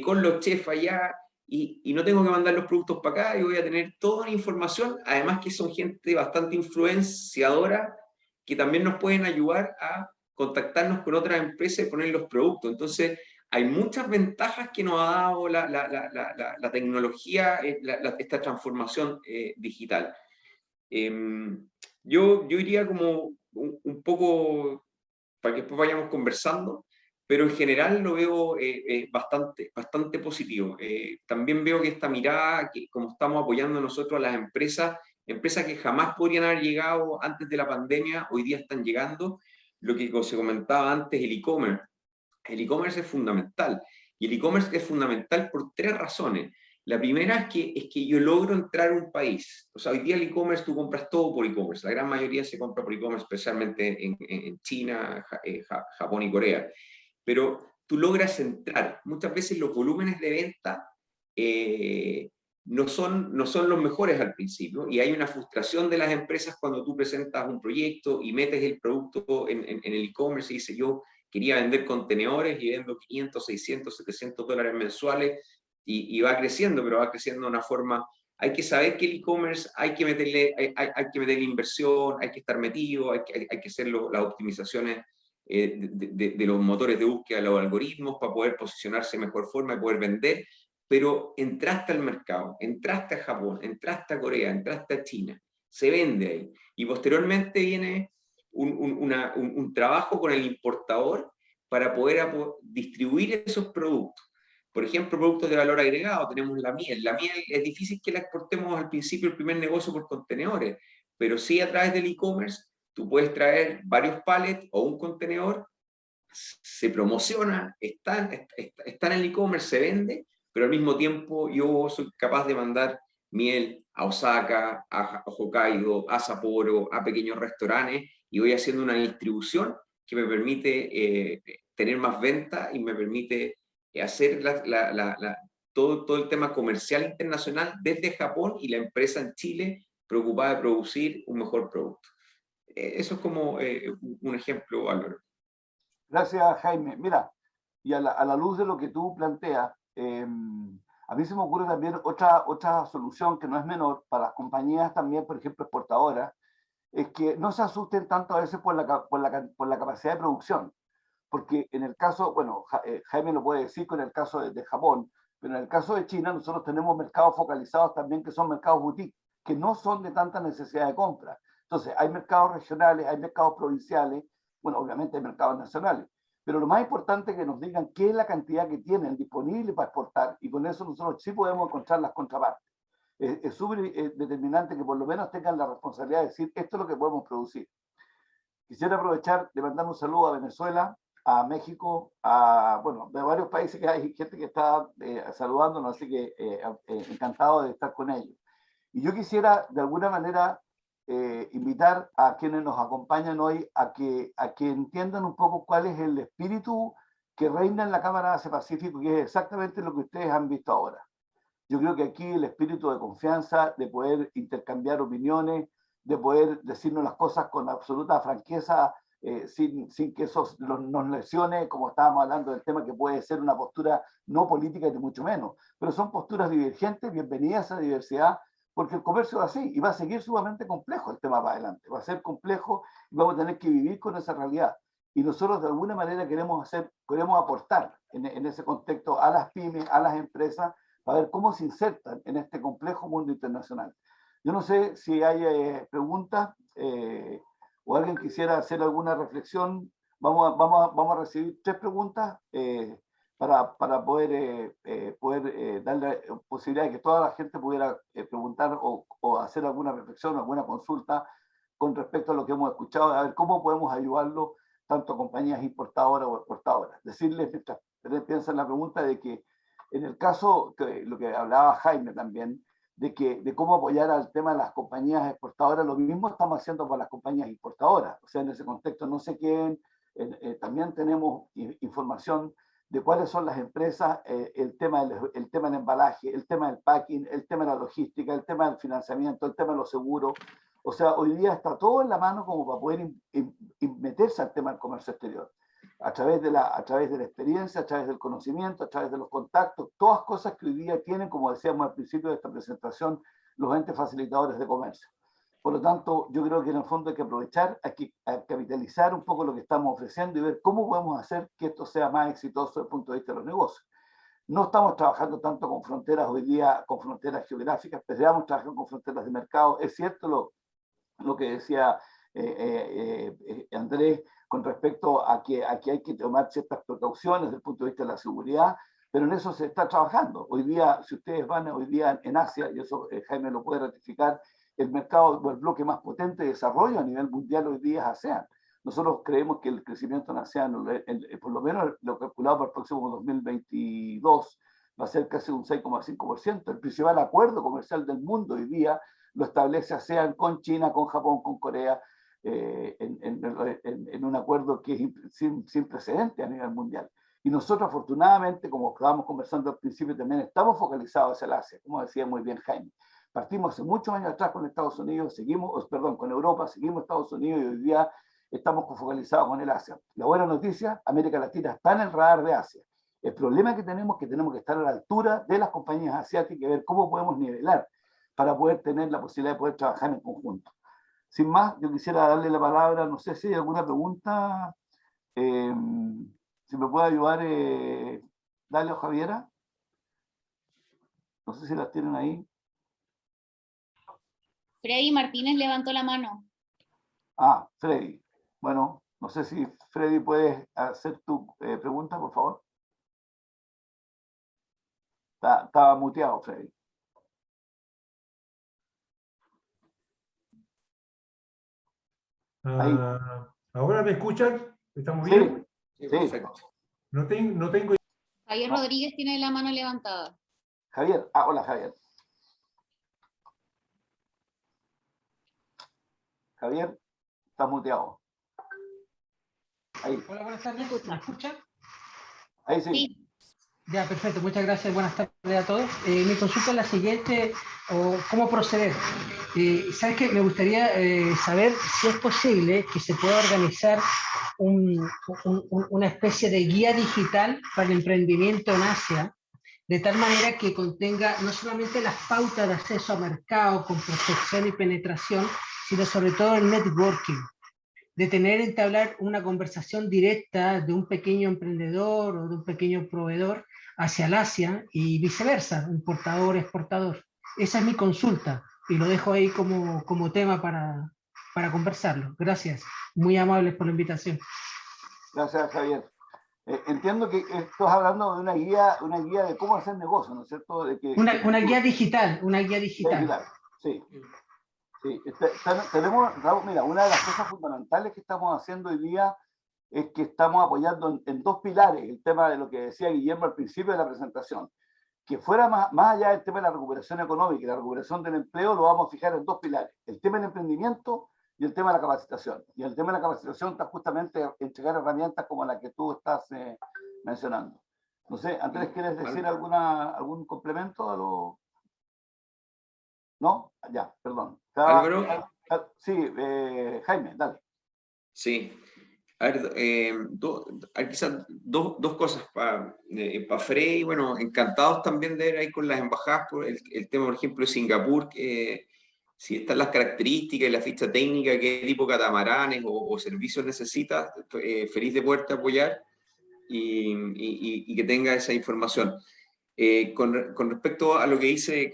con los chefs allá, y no tengo que mandar los productos para acá, y voy a tener toda la información, además que son gente bastante influenciadora, que también nos pueden ayudar a contactarnos con otras empresas y poner los productos. Entonces, hay muchas ventajas que nos ha dado la tecnología, esta transformación digital. Yo iría como un poco, para que después vayamos conversando, pero en general lo veo bastante positivo. También veo que esta mirada, que como estamos apoyando nosotros a las empresas que jamás podrían haber llegado antes de la pandemia, hoy día están llegando. Lo que se comentaba antes, el e-commerce. El e-commerce es fundamental, y el e-commerce es fundamental por 3 razones. La primera es que yo logro entrar a un país. O sea, hoy día el e-commerce, tú compras todo por e-commerce. La gran mayoría se compra por e-commerce, especialmente en China, Japón y Corea. Pero tú logras entrar. Muchas veces los volúmenes de venta no son los mejores al principio, y hay una frustración de las empresas cuando tú presentas un proyecto y metes el producto en el e-commerce y dices, yo quería vender contenedores y vendo 500, 600, 700 dólares mensuales. y va creciendo, pero va creciendo de una forma. Hay que saber que el e-commerce hay que meterle inversión, hay que estar metido, hay que hacer las optimizaciones de los motores de búsqueda, los algoritmos, para poder posicionarse de mejor forma y poder vender. Pero entraste al mercado, entraste a Japón, entraste a Corea, entraste a China, se vende ahí. Y posteriormente viene un trabajo con el importador para poder distribuir esos productos. Por ejemplo, productos de valor agregado, tenemos la miel. La miel es difícil que la exportemos al principio, el primer negocio por contenedores, pero sí a través del e-commerce, tú puedes traer varios pallets o un contenedor, se promociona, está en el e-commerce, se vende, pero al mismo tiempo yo soy capaz de mandar miel a Osaka, a Hokkaido, a Sapporo, a pequeños restaurantes, y voy haciendo una distribución que me permite tener más ventas y me permite hacer todo el tema comercial internacional desde Japón y la empresa en Chile preocupada de producir un mejor producto. Eso es como un ejemplo, Álvaro. Gracias, Jaime. Mira, y a la luz de lo que tú planteas, a mí se me ocurre también otra solución que no es menor para las compañías también, por ejemplo, exportadoras, es que no se asusten tanto a veces por la capacidad de producción. Porque en el caso, bueno, Jaime lo puede decir con el caso de Japón, pero en el caso de China nosotros tenemos mercados focalizados también que son mercados boutique, que no son de tanta necesidad de compra. Entonces, hay mercados regionales, hay mercados provinciales, bueno, obviamente hay mercados nacionales, pero lo más importante es que nos digan qué es la cantidad que tienen disponible para exportar, y con eso nosotros sí podemos encontrar las contrapartes. Es súper determinante que por lo menos tengan la responsabilidad de decir esto es lo que podemos producir. Quisiera aprovechar de mandar un saludo a Venezuela, a México, bueno, de varios países que hay gente que está saludándonos, así que encantado de estar con ellos. Y yo quisiera, de alguna manera, invitar a quienes nos acompañan hoy a que entiendan un poco cuál es el espíritu que reina en la Cámara Asia-Pacífico, que es exactamente lo que ustedes han visto ahora. Yo creo que aquí el espíritu de confianza, de poder intercambiar opiniones, de poder decirnos las cosas con absoluta franqueza, sin que eso nos lesione, como estábamos hablando del tema, que puede ser una postura no política ni mucho menos, pero son posturas divergentes, bienvenidas a esa diversidad, porque el comercio va así y va a seguir sumamente complejo el tema para adelante, va a ser complejo y vamos a tener que vivir con esa realidad. Y nosotros de alguna manera queremos aportar en ese contexto a las pymes, a las empresas, para ver cómo se insertan en este complejo mundo internacional. Yo no sé si hay preguntas o alguien quisiera hacer alguna reflexión. Vamos a recibir 3 preguntas para poder darle posibilidad de que toda la gente pudiera preguntar o hacer alguna reflexión o alguna consulta con respecto a lo que hemos escuchado, a ver cómo podemos ayudarlo tanto a compañías importadoras o exportadoras. Decirles, mientras piensan la pregunta, de que en el caso, lo que hablaba Jaime también, de cómo apoyar al tema de las compañías exportadoras, lo mismo estamos haciendo para las compañías importadoras. O sea, en ese contexto no se queden, también tenemos información de cuáles son las empresas, el tema del embalaje, el tema del packing, el tema de la logística, el tema del financiamiento, el tema de los seguros. O sea, hoy día está todo en la mano como para poder meterse al tema del comercio exterior. A través de la experiencia, a través del conocimiento, a través de los contactos, todas cosas que hoy día tienen, como decíamos al principio de esta presentación, los entes facilitadores de comercio. Por lo tanto, yo creo que en el fondo hay que aprovechar, hay que capitalizar un poco lo que estamos ofreciendo y ver cómo podemos hacer que esto sea más exitoso desde el punto de vista de los negocios. No estamos trabajando tanto con fronteras hoy día, con fronteras geográficas, pero estamos trabajando con fronteras de mercado. Es cierto lo que decía Andrés, con respecto a que aquí hay que tomar ciertas precauciones desde el punto de vista de la seguridad, pero en eso se está trabajando. Hoy día, si ustedes van hoy día en Asia, y eso Jaime lo puede ratificar, el mercado o el bloque más potente de desarrollo a nivel mundial hoy día es ASEAN. Nosotros creemos que el crecimiento en ASEAN, por lo menos lo calculado para el próximo 2022, va a ser casi un 6,5%. El principal acuerdo comercial del mundo hoy día lo establece ASEAN con China, con Japón, con Corea, en un acuerdo que es sin precedente a nivel mundial. Y nosotros, afortunadamente, como estábamos conversando al principio, también estamos focalizados hacia el Asia, como decía muy bien Jaime. Partimos hace muchos años atrás con Estados Unidos, con Europa, seguimos Estados Unidos y hoy día estamos focalizados con el Asia. La buena noticia, América Latina está en el radar de Asia. El problema que tenemos es que tenemos que estar a la altura de las compañías asiáticas y ver cómo podemos nivelar para poder tener la posibilidad de poder trabajar en conjunto. Sin más, yo quisiera darle la palabra, no sé si hay alguna pregunta, si me puede ayudar, dale a Javiera. No sé si las tienen ahí. Freddy Martínez levantó la mano. Ah, Freddy. Bueno, no sé si Freddy puedes hacer tu pregunta, por favor. Estaba muteado, Freddy. Ahí. ¿Ahora me escuchan? ¿Estamos Sí, bien? sí. Perfecto. No tengo... Javier No. Rodríguez tiene la mano levantada. Javier. Hola, Javier. Javier, estás muteado. Ahí. Hola, buenas tardes. ¿Me escuchan? Ahí sí. Sí. Ya, perfecto. Muchas gracias. Buenas tardes a todos. Mi consulta es la siguiente, o cómo proceder. ¿Sabes qué? Me gustaría saber si es posible que se pueda organizar una especie de guía digital para el emprendimiento en Asia, de tal manera que contenga no solamente las pautas de acceso a mercado con prospección y penetración, sino sobre todo el networking, de entablar una conversación directa de un pequeño emprendedor o de un pequeño proveedor hacia el Asia y viceversa, importador-exportador. Esa es mi consulta y lo dejo ahí como tema para conversarlo. Gracias, muy amables por la invitación. Gracias, Javier. Entiendo que estás hablando de una guía de cómo hacer negocio, ¿no es cierto? Una guía digital, una guía digital. Sí. Sí. Tenemos, Raúl, mira, una de las cosas fundamentales que estamos haciendo hoy día es que estamos apoyando en dos pilares el tema de lo que decía Guillermo al principio de la presentación, que fuera más allá del tema de la recuperación económica y la recuperación del empleo, lo vamos a fijar en dos pilares, el tema del emprendimiento y el tema de la capacitación. Y el tema de la capacitación está justamente entregar herramientas como la que tú estás mencionando. No sé, Andrés, ¿quieres decir algún complemento a lo...? ¿No? Ya, perdón. Álvaro. Sí, Jaime, dale. Sí. A ver, hay quizás dos cosas para Frey. Bueno, encantados también de ver ahí con las embajadas por el tema, por ejemplo, de Singapur, si están las características y la ficha técnica, qué tipo de catamaranes o servicios necesita, feliz de poderte apoyar y que tenga esa información. Con respecto a lo que dice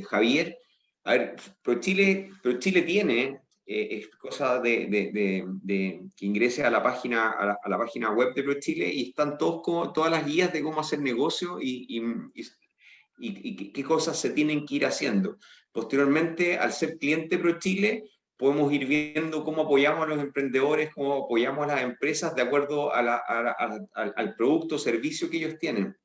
Javier, a ver, ProChile tiene, es cosa que ingrese a la página web de ProChile y están todas las guías de cómo hacer negocio y qué cosas se tienen que ir haciendo. Posteriormente, al ser cliente ProChile, podemos ir viendo cómo apoyamos a los emprendedores, cómo apoyamos a las empresas de acuerdo al producto o servicio que ellos tienen.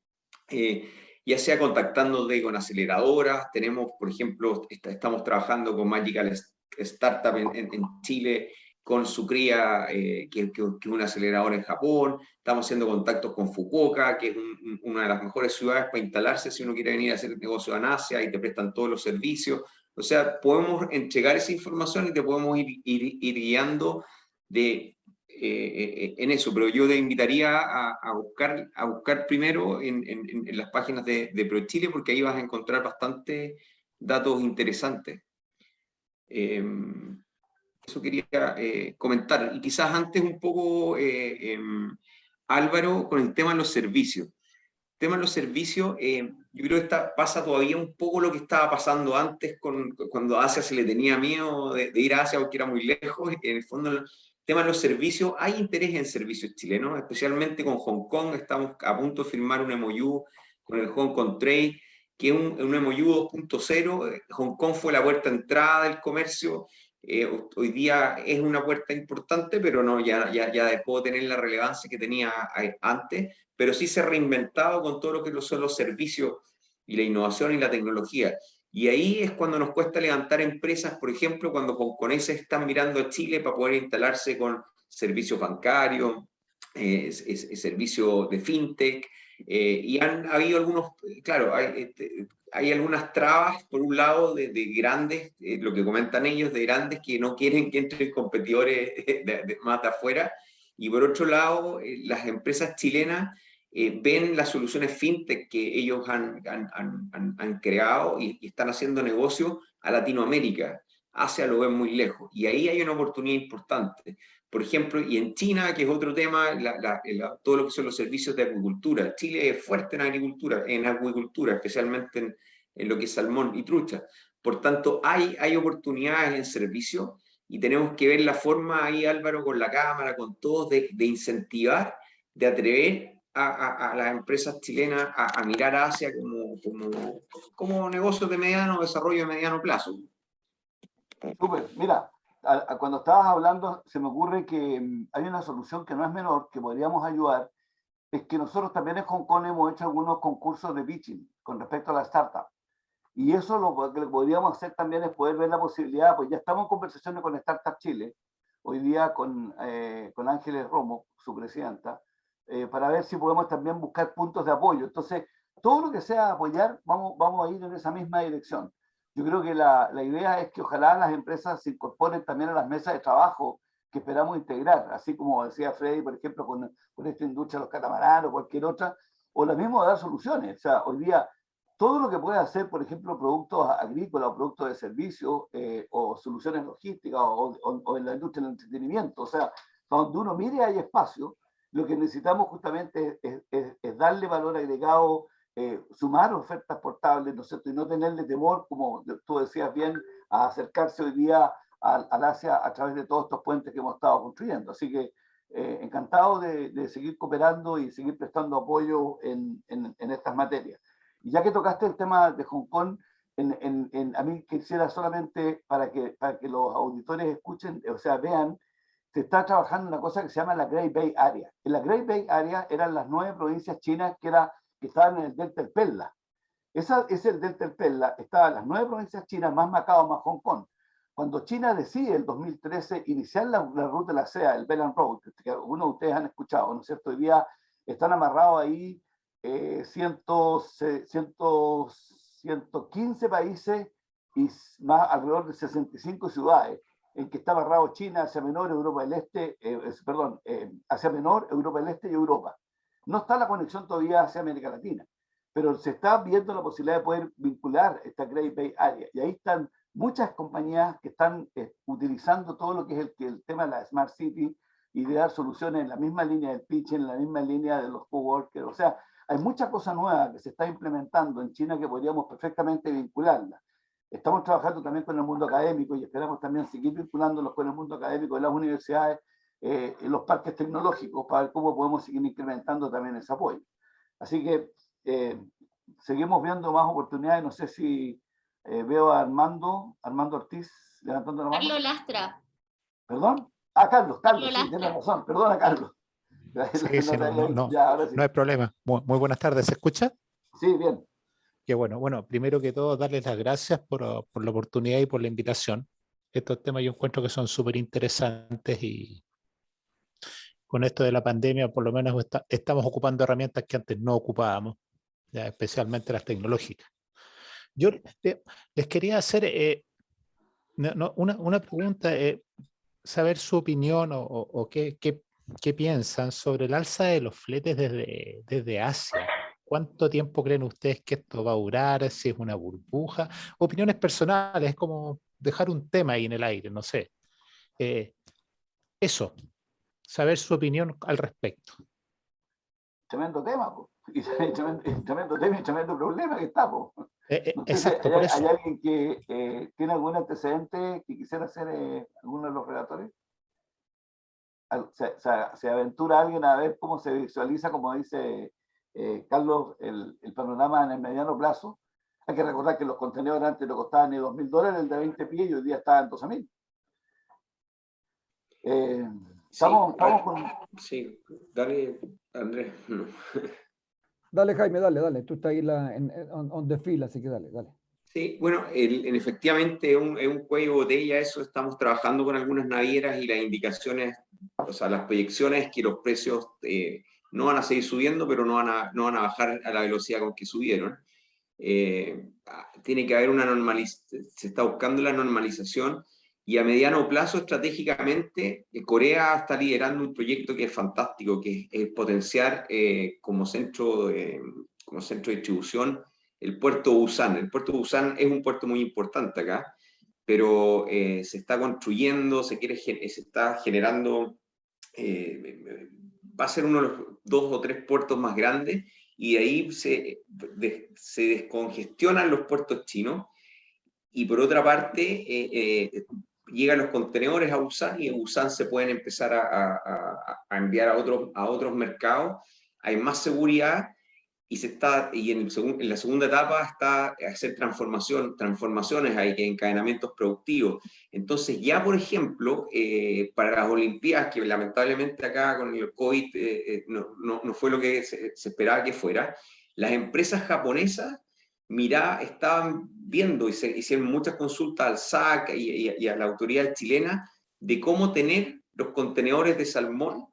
Ya sea contactando con aceleradoras, tenemos, por ejemplo, estamos trabajando con Magical Startup en Chile, con Sucría, que es una aceleradora en Japón, estamos haciendo contactos con Fukuoka, que es una de las mejores ciudades para instalarse si uno quiere venir a hacer negocio en Asia y te prestan todos los servicios. O sea, podemos entregar esa información y te podemos ir guiando en eso, pero yo te invitaría a buscar primero en las páginas de ProChile, porque ahí vas a encontrar bastante datos interesantes. Eso quería comentar. Y quizás antes un poco, Álvaro, con el tema de los servicios. El tema de los servicios, yo creo que pasa todavía un poco lo que estaba pasando antes cuando a Asia se le tenía miedo de ir a Asia porque era muy lejos. En el fondo, tema de los servicios, hay interés en servicios chilenos, especialmente con Hong Kong. Estamos a punto de firmar un MOU con el Hong Kong Trade, que es un MOU 2.0. Hong Kong fue la puerta de entrada del comercio. Hoy día es una puerta importante, pero no, ya dejó de tener la relevancia que tenía antes, pero sí se ha reinventado con todo lo que son los servicios y la innovación y la tecnología. Y ahí es cuando nos cuesta levantar empresas, por ejemplo, cuando hongkoneses están mirando a Chile para poder instalarse con servicios bancarios, servicios de fintech, y han habido algunos, claro, hay algunas trabas, por un lado, de grandes, lo que comentan ellos, de grandes que no quieren que entren competidores más de afuera, y por otro lado, las empresas chilenas ven las soluciones fintech que ellos han creado y están haciendo negocio a Latinoamérica. Asia lo ven muy lejos, y ahí hay una oportunidad importante. Por ejemplo, y en China, que es otro tema, todo lo que son los servicios de agricultura. Chile es fuerte en agricultura, especialmente en lo que es salmón y trucha. Por tanto, hay oportunidades en servicio, y tenemos que ver la forma ahí, Álvaro, con la Cámara, con todos, de incentivar, de atrever a las empresas chilenas a mirar a Asia como negocios de desarrollo de mediano plazo. Súper. Mira, cuando estabas hablando, se me ocurre que hay una solución que no es menor, que podríamos ayudar, es que nosotros también en Hong Kong hemos hecho algunos concursos de pitching con respecto a la startup. Y eso lo que podríamos hacer también es poder ver la posibilidad, pues ya estamos en conversaciones con Startup Chile, hoy día con Ángeles Romo, su presidenta, para ver si podemos también buscar puntos de apoyo. Entonces, todo lo que sea apoyar, vamos a ir en esa misma dirección. Yo creo que la idea es que ojalá las empresas se incorporen también a las mesas de trabajo que esperamos integrar, así como decía Freddy, por ejemplo, con esta industria de los catamaranes o cualquier otra, o la misma dar soluciones. O sea, hoy día todo lo que puede hacer, por ejemplo, productos agrícolas o productos de servicio, o soluciones logísticas o en la industria del entretenimiento. O sea, donde uno mire hay espacio. Lo que necesitamos justamente es darle valor agregado, sumar ofertas portables, ¿no es cierto? Y no tenerle temor, como tú decías bien, a acercarse hoy día al Asia a través de todos estos puentes que hemos estado construyendo. Así que encantado de seguir cooperando y seguir prestando apoyo en estas materias. Y ya que tocaste el tema de Hong Kong, a mí quisiera solamente para que los auditores escuchen, o sea, vean, se está trabajando en una cosa que se llama la Great Bay Area. En la Great Bay Area eran las 9 provincias chinas que estaban en el Delta del Perla. Ese es el Delta del Perla, estaban las 9 provincias chinas, más Macao, más Hong Kong. Cuando China decide en 2013 iniciar la ruta de la SEA, el Belt and Road, que algunos de ustedes han escuchado, ¿no es cierto? Hoy día están amarrados ahí 115 países y más alrededor de 65 ciudades, en que está amarrado China, Asia Menor, Europa del Este, Asia Menor, Europa del Este y Europa. No está la conexión todavía hacia América Latina, pero se está viendo la posibilidad de poder vincular esta Great Bay Area, y ahí están muchas compañías que están utilizando todo lo que es el tema de la Smart City y de dar soluciones en la misma línea del pitching, en la misma línea de los coworkers. O sea, hay muchas cosas nuevas que se está implementando en China que podríamos perfectamente vincularlas. Estamos trabajando también con el mundo académico y esperamos también seguir vinculándolos con el mundo académico de las universidades, en los parques tecnológicos, para ver cómo podemos seguir incrementando también ese apoyo. Así que seguimos viendo más oportunidades. No sé si veo a Armando Ortiz levantando la mano. Carlos Lastra. ¿Perdón? Carlos, sí, tienes razón. Perdona, Carlos. Sí, sí, no hay problema. Muy buenas tardes, ¿se escucha? Sí, bien. Qué bueno. Bueno, primero que todo, darles las gracias por la oportunidad y por la invitación. Estos temas yo encuentro que son súper interesantes, y con esto de la pandemia por lo menos estamos ocupando herramientas que antes no ocupábamos, ya, especialmente las tecnológicas. Yo les quería hacer una pregunta, saber su opinión o qué piensan sobre el alza de los fletes desde Asia. ¿Cuánto tiempo creen ustedes que esto va a durar? Si es una burbuja. Opiniones personales, es como dejar un tema ahí en el aire, no sé. Eso, saber su opinión al respecto. Tremendo tema, y tremendo tema y tremendo problema que está. No sé, exacto, por eso. ¿Hay alguien que tiene algún antecedente que quisiera hacer alguno de los relatores? ¿Se aventura alguien a ver cómo se visualiza, como dice Carlos, el panorama en el mediano plazo? Hay que recordar que los contenedores antes no costaban ni $2.000, el de 20 pies, y hoy día está en 12.000. Estamos con... Sí, dale, Andrés. No. Dale, Jaime, dale. Tú estás ahí on the fila, así que dale. Sí, bueno, efectivamente es un cuello de botella eso. Estamos trabajando con algunas navieras y las indicaciones, o sea, las proyecciones es que los precios no van a seguir subiendo, pero no van a bajar a la velocidad con que subieron. Tiene que haber se está buscando la normalización, Y a mediano plazo, estratégicamente, Corea está liderando un proyecto que es fantástico, que es potenciar como centro de distribución el puerto de Busan. El puerto de Busan es un puerto muy importante acá, pero se está construyendo, se está generando, va a ser uno de los 2 o 3 puertos más grandes, y de ahí se descongestionan los puertos chinos, y por otra parte llegan los contenedores a Busan, y en Busan se pueden empezar a enviar a otros mercados, hay más seguridad, y en la segunda etapa está hacer transformaciones, hay encadenamientos productivos. Entonces ya, por ejemplo, para las Olimpiadas, que lamentablemente acá con el COVID no fue lo que se esperaba que fuera, las empresas japonesas estaban viendo y se hicieron muchas consultas al SAC y a la autoridad chilena de cómo tener los contenedores de salmón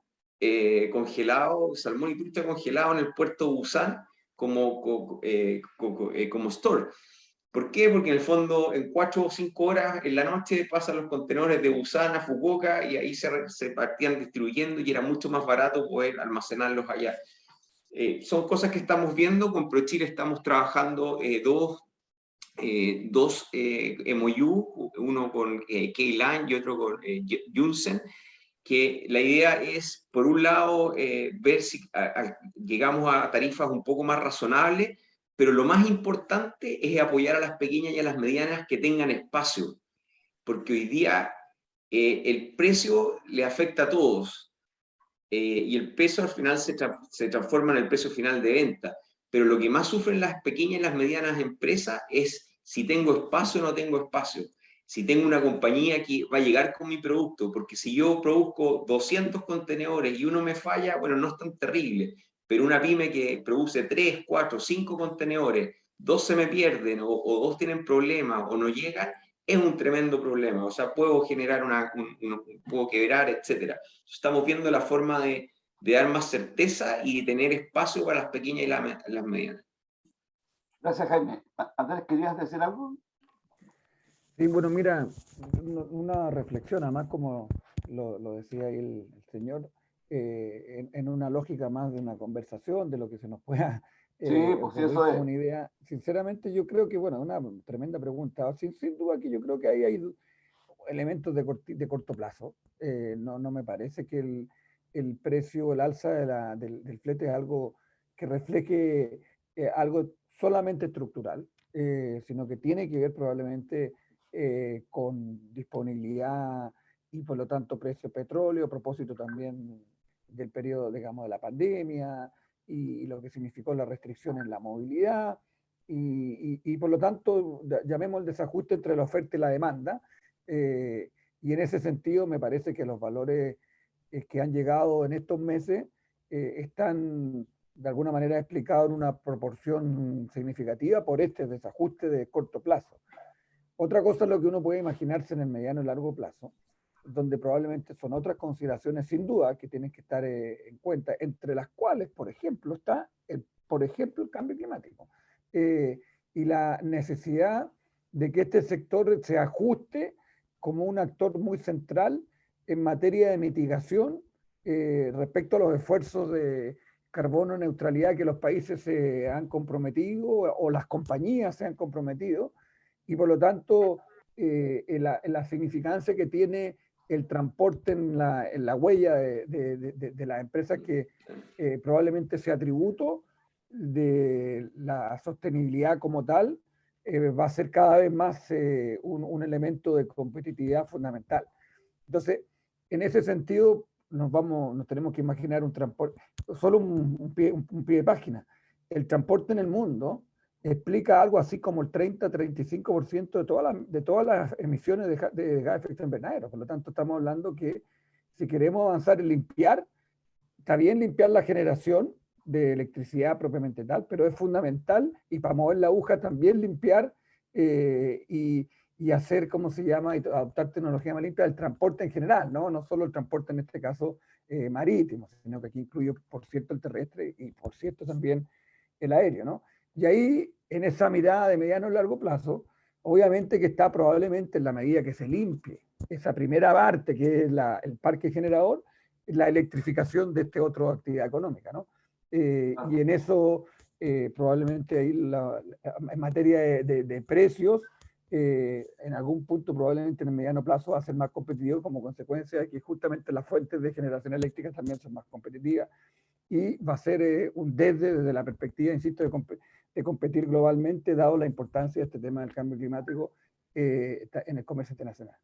congelado, salmón y trucha congelado en el puerto de Busan como store. ¿Por qué? Porque en el fondo en 4 o 5 horas en la noche pasan los contenedores de Busan a Fukuoka, y ahí se partían distribuyendo, y era mucho más barato poder almacenarlos allá. Son cosas que estamos viendo. Con ProChile estamos trabajando dos MOU, uno con K-Line y otro con Junsen, que la idea es, por un lado, ver si llegamos a tarifas un poco más razonables, pero lo más importante es apoyar a las pequeñas y a las medianas que tengan espacio, porque hoy día el precio le afecta a todos, y el peso al final se transforma en el precio final de venta, pero lo que más sufren las pequeñas y las medianas empresas es si tengo espacio o no tengo espacio. Si tengo una compañía que va a llegar con mi producto, porque si yo produzco 200 contenedores y uno me falla, bueno, no es tan terrible, pero una pyme que produce 3, 4, 5 contenedores, 2 se me pierden o 2 tienen problemas o no llegan, es un tremendo problema. O sea, puedo generar puedo quebrar, etc. Estamos viendo la forma de dar más certeza y de tener espacio para las pequeñas y las medianas. Gracias, Jaime. Andrés, ¿querías decir algo? Sí, bueno, mira, una reflexión, además como lo decía ahí el señor, en una lógica más de una conversación, de lo que se nos pueda Sí, pues sí, ocurrir eso es. como una idea. Sinceramente, yo creo que, bueno, una tremenda pregunta. Sin duda que yo creo que ahí hay elementos de corto plazo. No me parece que el precio, el alza del flete es algo que refleje algo solamente estructural, sino que tiene que ver probablemente con disponibilidad y por lo tanto precio de petróleo, a propósito también del periodo, digamos, de la pandemia y lo que significó la restricción en la movilidad y por lo tanto llamemos el desajuste entre la oferta y la demanda, y en ese sentido me parece que los valores que han llegado en estos meses están de alguna manera explicados en una proporción significativa por este desajuste de corto plazo. Otra cosa es lo que uno puede imaginarse en el mediano y largo plazo, donde probablemente son otras consideraciones sin duda que tienen que estar en cuenta, entre las cuales, por ejemplo, está el cambio climático y la necesidad de que este sector se ajuste como un actor muy central en materia de mitigación respecto a los esfuerzos de carbono neutralidad que los países se han comprometido o las compañías se han comprometido, y por lo tanto la significancia que tiene el transporte en la huella de las empresas que probablemente sea tributo de la sostenibilidad como tal, va a ser cada vez más un elemento de competitividad fundamental. Entonces, en ese sentido, nos tenemos que imaginar un transporte, solo un pie de página. El transporte en el mundo explica algo así como el 30-35% de todas las emisiones de gas de efecto invernadero. Por lo tanto, estamos hablando que si queremos avanzar en limpiar, está bien limpiar la generación de electricidad propiamente tal, pero es fundamental, y para mover la aguja también limpiar y hacer, ¿cómo se llama?, y adoptar tecnología más limpia del transporte en general, no solo el transporte en este caso marítimo, sino que aquí incluye, por cierto, el terrestre y, por cierto, también el aéreo, ¿no? Y ahí, en esa mirada de mediano y largo plazo, obviamente que está probablemente en la medida que se limpie esa primera parte, que es el parque generador, la electrificación de esta otra actividad económica, ¿no? Y en eso, probablemente ahí en materia de precios, en algún punto probablemente en el mediano plazo va a ser más competitivo como consecuencia de que justamente las fuentes de generación eléctrica también son más competitivas y va a ser desde la perspectiva, insisto, de competir globalmente, dado la importancia de este tema del cambio climático en el comercio internacional.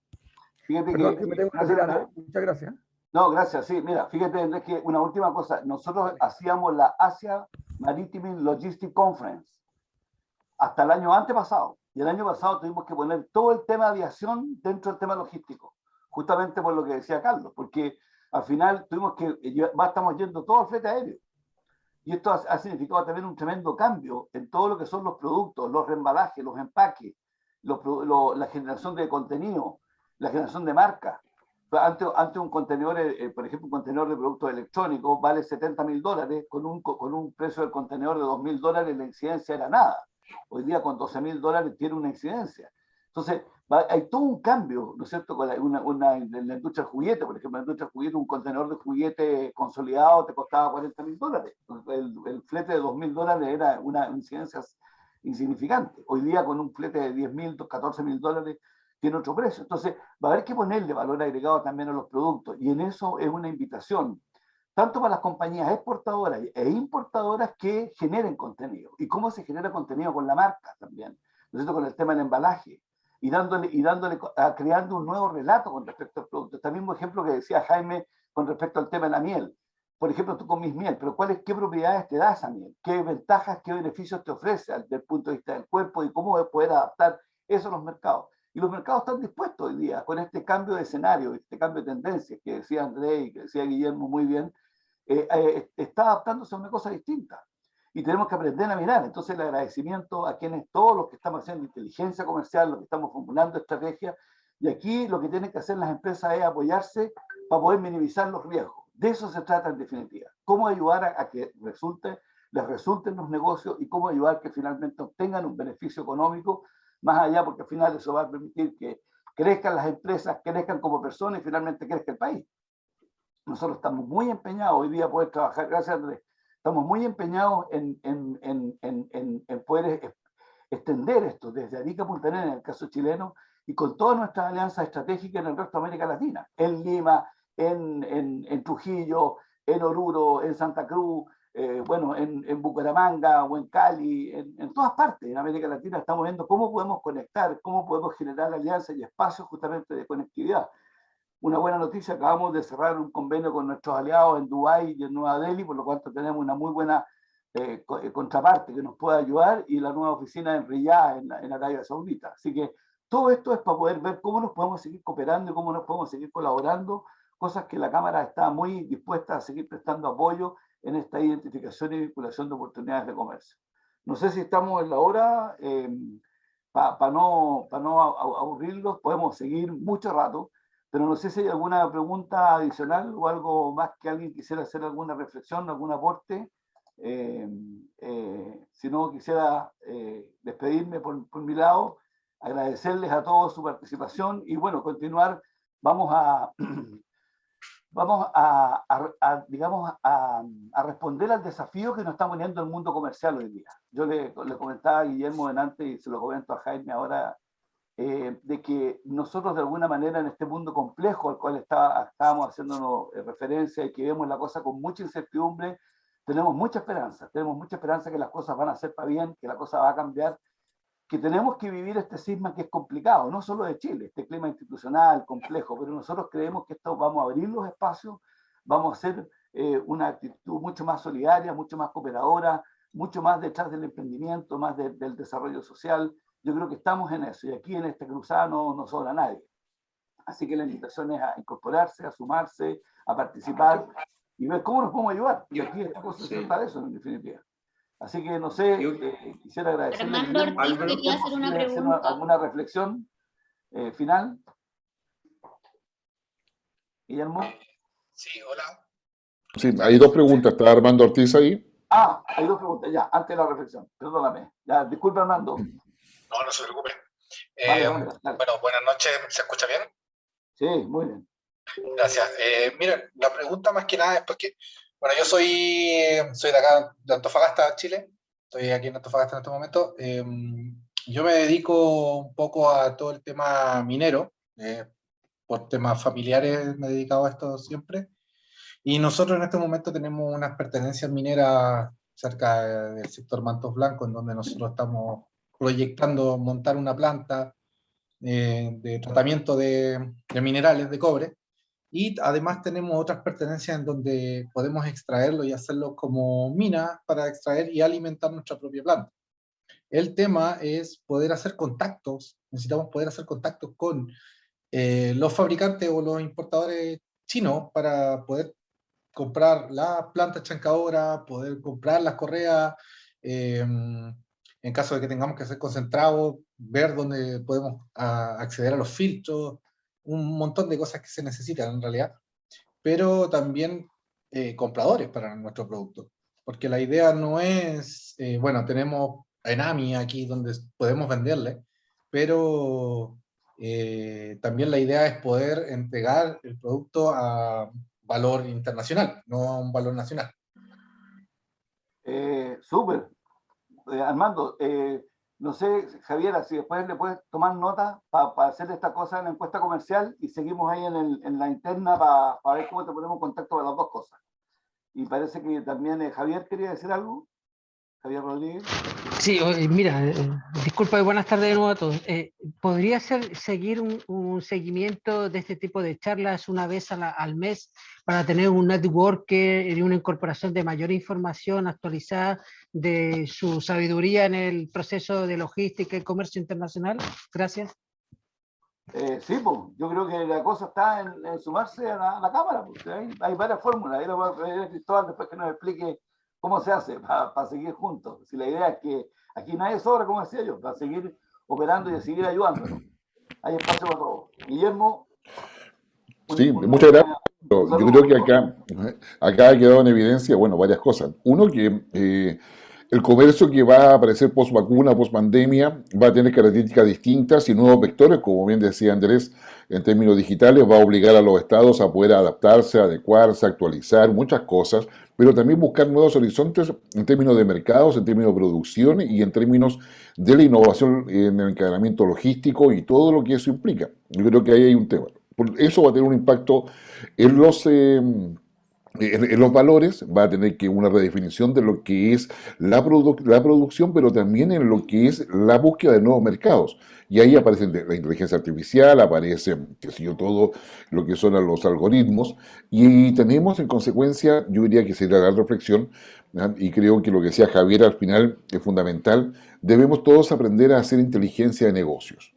Fíjate Perdón, que, me tengo que gracias, retirar. Muchas gracias. no, gracias, sí, mira, fíjate, Andrés, que una última cosa, nosotros hacíamos la Asia Maritime Logistic Conference hasta el año antepasado, y el año pasado tuvimos que poner todo el tema de aviación dentro del tema logístico, justamente por lo que decía Carlos, porque al final tuvimos que, estamos yendo todo al flete aéreo, y esto ha significado también un tremendo cambio en todo lo que son los productos, los reembalajes, los empaques, la generación de contenido, la generación de marcas. Antes un contenedor, por ejemplo, un contenedor de productos electrónicos vale $70.000, con un precio del contenedor de $2.000 la incidencia era nada. Hoy día con $12.000 tiene una incidencia. Entonces, hay todo un cambio, ¿no es cierto? Con en la industria del juguete, por ejemplo, en la industria del juguete, un contenedor de juguete consolidado te costaba $40.000. El flete de $2.000 era una incidencia insignificante. Hoy día con un flete de $10.000, $14.000 tiene otro precio. Entonces, va a haber que ponerle valor agregado también a los productos. Y en eso es una invitación, tanto para las compañías exportadoras e importadoras que generen contenido. ¿Y cómo se genera contenido? Con la marca también, ¿no es cierto? Con el tema del embalaje. Y creando un nuevo relato con respecto al producto. Este mismo ejemplo que decía Jaime con respecto al tema de la miel. Por ejemplo, tú comes miel, pero ¿qué propiedades te da esa miel? ¿Qué ventajas, qué beneficios te ofrece desde el punto de vista del cuerpo y cómo poder adaptar eso a los mercados? Y los mercados están dispuestos hoy día con este cambio de escenario, este cambio de tendencias que decía André y que decía Guillermo muy bien, está adaptándose a una cosa distinta. Y tenemos que aprender a mirar. Entonces, el agradecimiento a todos los que estamos haciendo inteligencia comercial, los que estamos formulando estrategias. Y aquí lo que tienen que hacer las empresas es apoyarse para poder minimizar los riesgos. De eso se trata en definitiva. Cómo ayudar a que les resulten los negocios y cómo ayudar a que finalmente obtengan un beneficio económico más allá, porque al final eso va a permitir que crezcan las empresas, crezcan como personas y finalmente crezca el país. Nosotros estamos muy empeñados hoy día poder trabajar, gracias Andrés, estamos muy empeñados en poder extender esto desde Arica a Punta Arenas, en el caso chileno, y con todas nuestras alianzas estratégicas en el resto de América Latina, en Lima, en Trujillo, en Oruro, en Santa Cruz, bueno, en Bucaramanga o en Cali, en todas partes en América Latina estamos viendo cómo podemos conectar, cómo podemos generar alianzas y espacios justamente de conectividad. Una buena noticia, acabamos de cerrar un convenio con nuestros aliados en Dubái y en Nueva Delhi, por lo cual tenemos una muy buena contraparte que nos puede ayudar, y la nueva oficina en Riyadh, en Arabia Saudita. Así que todo esto es para poder ver cómo nos podemos seguir cooperando y cómo nos podemos seguir colaborando, cosas que la Cámara está muy dispuesta a seguir prestando apoyo en esta identificación y vinculación de oportunidades de comercio. No sé si estamos en la hora, para no aburrirlos, podemos seguir mucho rato, pero no sé si hay alguna pregunta adicional o algo más que alguien quisiera hacer, alguna reflexión, algún aporte. Si no, quisiera despedirme por mi lado, agradecerles a todos su participación y bueno, continuar. Vamos digamos, a responder al desafío que nos está poniendo el mundo comercial hoy día. Yo le comentaba a Guillermo antes y se lo comento a Jaime ahora, de que nosotros de alguna manera en este mundo complejo al cual estábamos haciéndonos referencia y que vemos la cosa con mucha incertidumbre, tenemos mucha esperanza que las cosas van a ser para bien, que la cosa va a cambiar, que tenemos que vivir este cisma que es complicado, no solo de Chile, este clima institucional complejo, pero nosotros creemos que esto vamos a abrir los espacios, vamos a hacer una actitud mucho más solidaria, mucho más cooperadora, mucho más detrás del emprendimiento, más del desarrollo social. Yo creo que estamos en eso, y aquí en esta cruzada no sobra nadie. Así que la invitación es a incorporarse, a sumarse, a participar y ver cómo nos podemos ayudar. Y aquí esta cosa se trata de eso, en definitiva. Así que no sé, quisiera agradecerle. Armando Ortiz quería hacer una pregunta. ¿Alguna reflexión final? Guillermo. Sí, hola. Sí, hay dos preguntas. ¿Está Armando Ortiz ahí? Hay dos preguntas, ya, antes de la reflexión. Perdóname. Ya, disculpa, Armando. No se preocupe. Dale. Bueno, buenas noches. ¿Se escucha bien? Sí, muy bien. Gracias. Mira, la pregunta más que nada es porque, bueno, yo soy de acá, de Antofagasta, Chile. Estoy aquí en Antofagasta en este momento. Yo me dedico un poco a todo el tema minero. Por temas familiares me he dedicado a esto siempre. Y nosotros en este momento tenemos unas pertenencias mineras cerca del sector Mantos Blancos, en donde nosotros estamos proyectando montar una planta de tratamiento de minerales de cobre. Y además tenemos otras pertenencias en donde podemos extraerlo y hacerlo como mina para extraer y alimentar nuestra propia planta. El tema es poder hacer contactos, necesitamos poder hacer contactos con los fabricantes o los importadores chinos para poder comprar las plantas chancadoras, poder comprar las correas, en caso de que tengamos que hacer concentrados, ver dónde podemos acceder a los filtros, un montón de cosas que se necesitan en realidad, pero también compradores para nuestro producto, porque la idea no es, bueno, tenemos Enami aquí donde podemos venderle, pero también la idea es poder entregar el producto a valor internacional, no a un valor nacional. Súper. Armando, no sé, Javiera, si después le puedes tomar nota para hacer esta cosa en la encuesta comercial y seguimos ahí en la interna para ver cómo te ponemos en contacto para las dos cosas. Y parece que también Javier quería decir algo. Javier Rodríguez. Sí, mira, disculpa y buenas tardes de nuevo a todos. ¿Podría seguir un seguimiento de este tipo de charlas una vez al mes para tener un networker y una incorporación de mayor información actualizada de su sabiduría en el proceso de logística y comercio internacional? Gracias. Sí, pues, yo creo que la cosa está en sumarse a la Cámara. Pues, hay varias fórmulas. Ahí lo voy a pedir a Cristóbal después que nos explique cómo se hace para seguir juntos. Si la idea es que aquí nadie sobra, como decía yo, para seguir operando y seguir ayudándonos. Hay espacio para todos. Guillermo. Sí, muchas gracias. Yo creo que acá ha quedado en evidencia, bueno, varias cosas. Uno, que el comercio que va a aparecer post vacuna, post pandemia, va a tener características distintas y nuevos vectores, como bien decía Andrés, en términos digitales, va a obligar a los estados a poder adaptarse, adecuarse, actualizar muchas cosas, pero también buscar nuevos horizontes en términos de mercados, en términos de producción y en términos de la innovación en el encadenamiento logístico y todo lo que eso implica. Yo creo que ahí hay un tema. Eso va a tener un impacto en los valores, va a tener que una redefinición de lo que es la producción, pero también en lo que es la búsqueda de nuevos mercados. Y ahí aparece la inteligencia artificial, aparece, qué sé yo, todo lo que son los algoritmos. Y tenemos, en consecuencia, yo diría que sería la gran reflexión, ¿no? Y creo que lo que decía Javier al final es fundamental, debemos todos aprender a hacer inteligencia de negocios.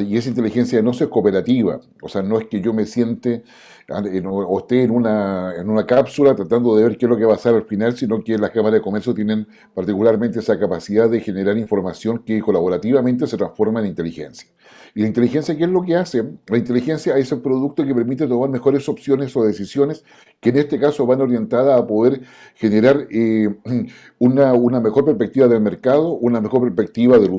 Y esa inteligencia no es cooperativa, o sea, no es que yo me siente o esté en una cápsula tratando de ver qué es lo que va a pasar al final, sino que las cámaras de comercio tienen particularmente esa capacidad de generar información que colaborativamente se transforma en inteligencia. ¿Y la inteligencia qué es lo que hace? La inteligencia es el producto que permite tomar mejores opciones o decisiones que en este caso van orientadas a poder generar una mejor perspectiva del mercado, una mejor perspectiva del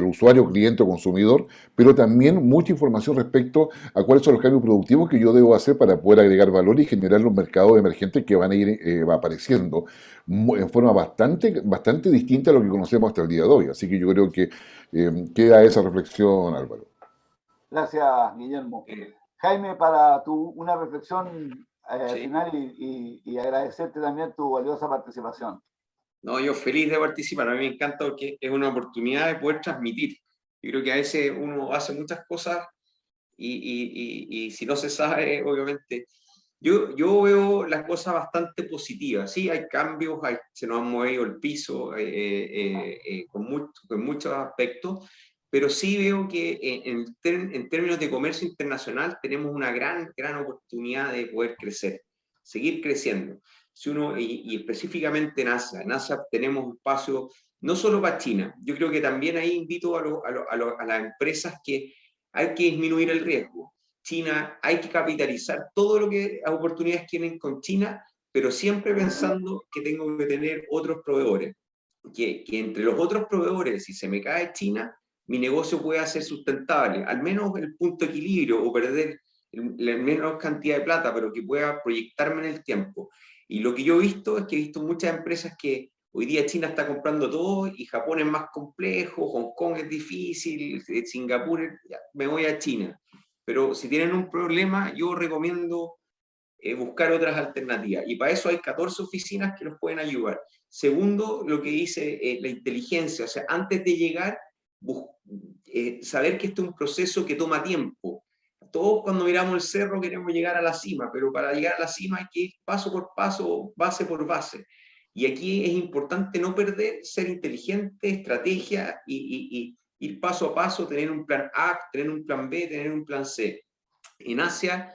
usuario, cliente o consumidor, pero también mucha información respecto a cuáles son los cambios productivos que yo debo hacer para poder agregar valor y generar los mercados emergentes que van a ir apareciendo en forma bastante distinta a lo que conocemos hasta el día de hoy. Así que yo creo que queda esa reflexión, Álvaro. Gracias, Guillermo. Jaime, para una reflexión Sí. final y agradecerte también tu valiosa participación. No, yo feliz de participar. A mí me encanta porque es una oportunidad de poder transmitir. Yo creo que a veces uno hace muchas cosas y si no se sabe, obviamente. Yo veo las cosas bastante positivas. Sí, hay cambios, se nos ha movido el piso con muchos aspectos, pero sí veo que en términos de comercio internacional tenemos una gran oportunidad de poder crecer, seguir creciendo. Y específicamente en Asia tenemos espacio no solo para China. Yo creo que también ahí invito a las empresas que hay que disminuir el riesgo. China, hay que capitalizar todo lo que las oportunidades tienen con China, pero siempre pensando que tengo que tener otros proveedores. Que entre los otros proveedores, si se me cae China, mi negocio pueda ser sustentable, al menos el punto de equilibrio o perder la menor cantidad de plata, pero que pueda proyectarme en el tiempo. Y lo que yo he visto es que he visto muchas empresas que hoy día China está comprando todo y Japón es más complejo, Hong Kong es difícil, Singapur, ya, me voy a China. Pero si tienen un problema, yo recomiendo buscar otras alternativas. Y para eso hay 14 oficinas que los pueden ayudar. Segundo, lo que dice la inteligencia, o sea, antes de llegar, saber que este es un proceso que toma tiempo. Todos cuando miramos el cerro queremos llegar a la cima, pero para llegar a la cima hay que ir paso por paso, base por base. Y aquí es importante no perder, ser inteligente, estrategia y ir paso a paso, tener un plan A, tener un plan B, tener un plan C. En Asia,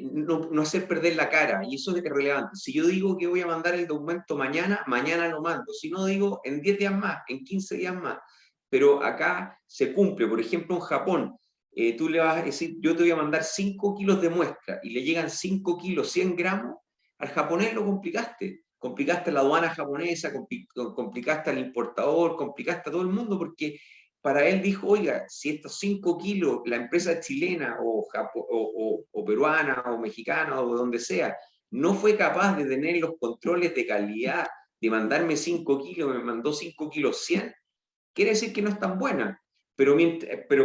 no hacer perder la cara, y eso es relevante. Si yo digo que voy a mandar el documento mañana, mañana lo mando. Si no, digo en 10 días más, en 15 días más. Pero acá se cumple. Por ejemplo, en Japón, tú le vas a decir, yo te voy a mandar 5 kilos de muestra, y le llegan 5 kilos, 100 gramos, al japonés lo complicaste. Complicaste a la aduana japonesa, complicaste al importador, complicaste a todo el mundo, porque para él dijo, oiga, si estos 5 kilos, la empresa chilena o peruana o mexicana o donde sea, no fue capaz de tener los controles de calidad, de mandarme 5 kilos, me mandó 5 kilos 100, quiere decir que no es tan buena. Pero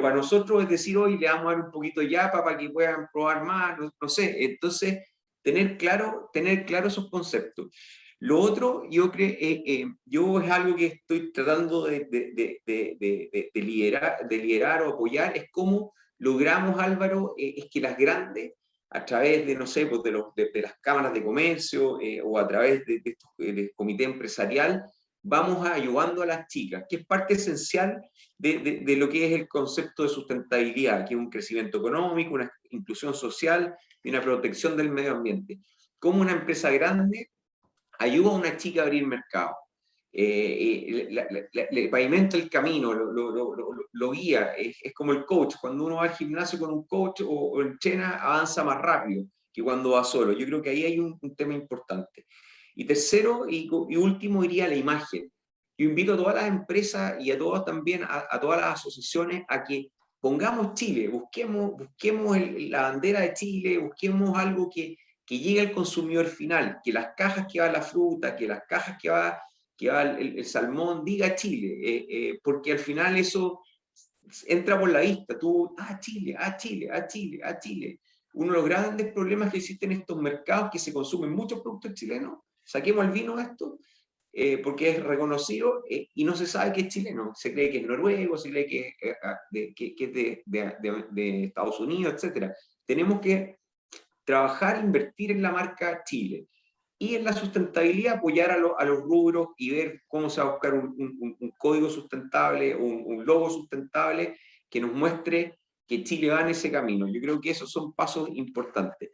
para nosotros es decir, hoy le vamos a dar un poquito ya para que puedan probar más, no sé. Entonces, tener claro esos conceptos. Lo otro, yo es algo que estoy tratando de liderar o apoyar, es cómo logramos, Álvaro, es que las grandes, a través de, no sé, pues de las cámaras de comercio o a través del comité empresarial, vamos ayudando a las chicas, que es parte esencial de lo que es el concepto de sustentabilidad, que es un crecimiento económico, una inclusión social y una protección del medio ambiente. Como una empresa grande ayuda a una chica a abrir mercado, le pavimenta el camino, lo guía, es como el coach. Cuando uno va al gimnasio con un coach o entrena, avanza más rápido que cuando va solo. Yo creo que ahí hay un tema importante. Y tercero y último iría la imagen. Yo invito a todas las empresas y a todas también, a todas las asociaciones a que pongamos Chile, busquemos la bandera de Chile, busquemos algo que llegue al consumidor final, que las cajas que va la fruta, que las cajas que va el salmón, diga Chile, porque al final eso entra por la vista, tú, Chile, Chile, Chile, Chile. Uno de los grandes problemas que existen en estos mercados, que se consumen muchos productos chilenos, saquemos el vino de esto, porque es reconocido y no se sabe que es chileno, se cree que es noruego, se cree que es de Estados Unidos, etc. Tenemos que trabajar, invertir en la marca Chile y en la sustentabilidad, apoyar a los rubros y ver cómo se va a buscar un código sustentable, un logo sustentable que nos muestre que Chile va en ese camino. Yo creo que esos son pasos importantes.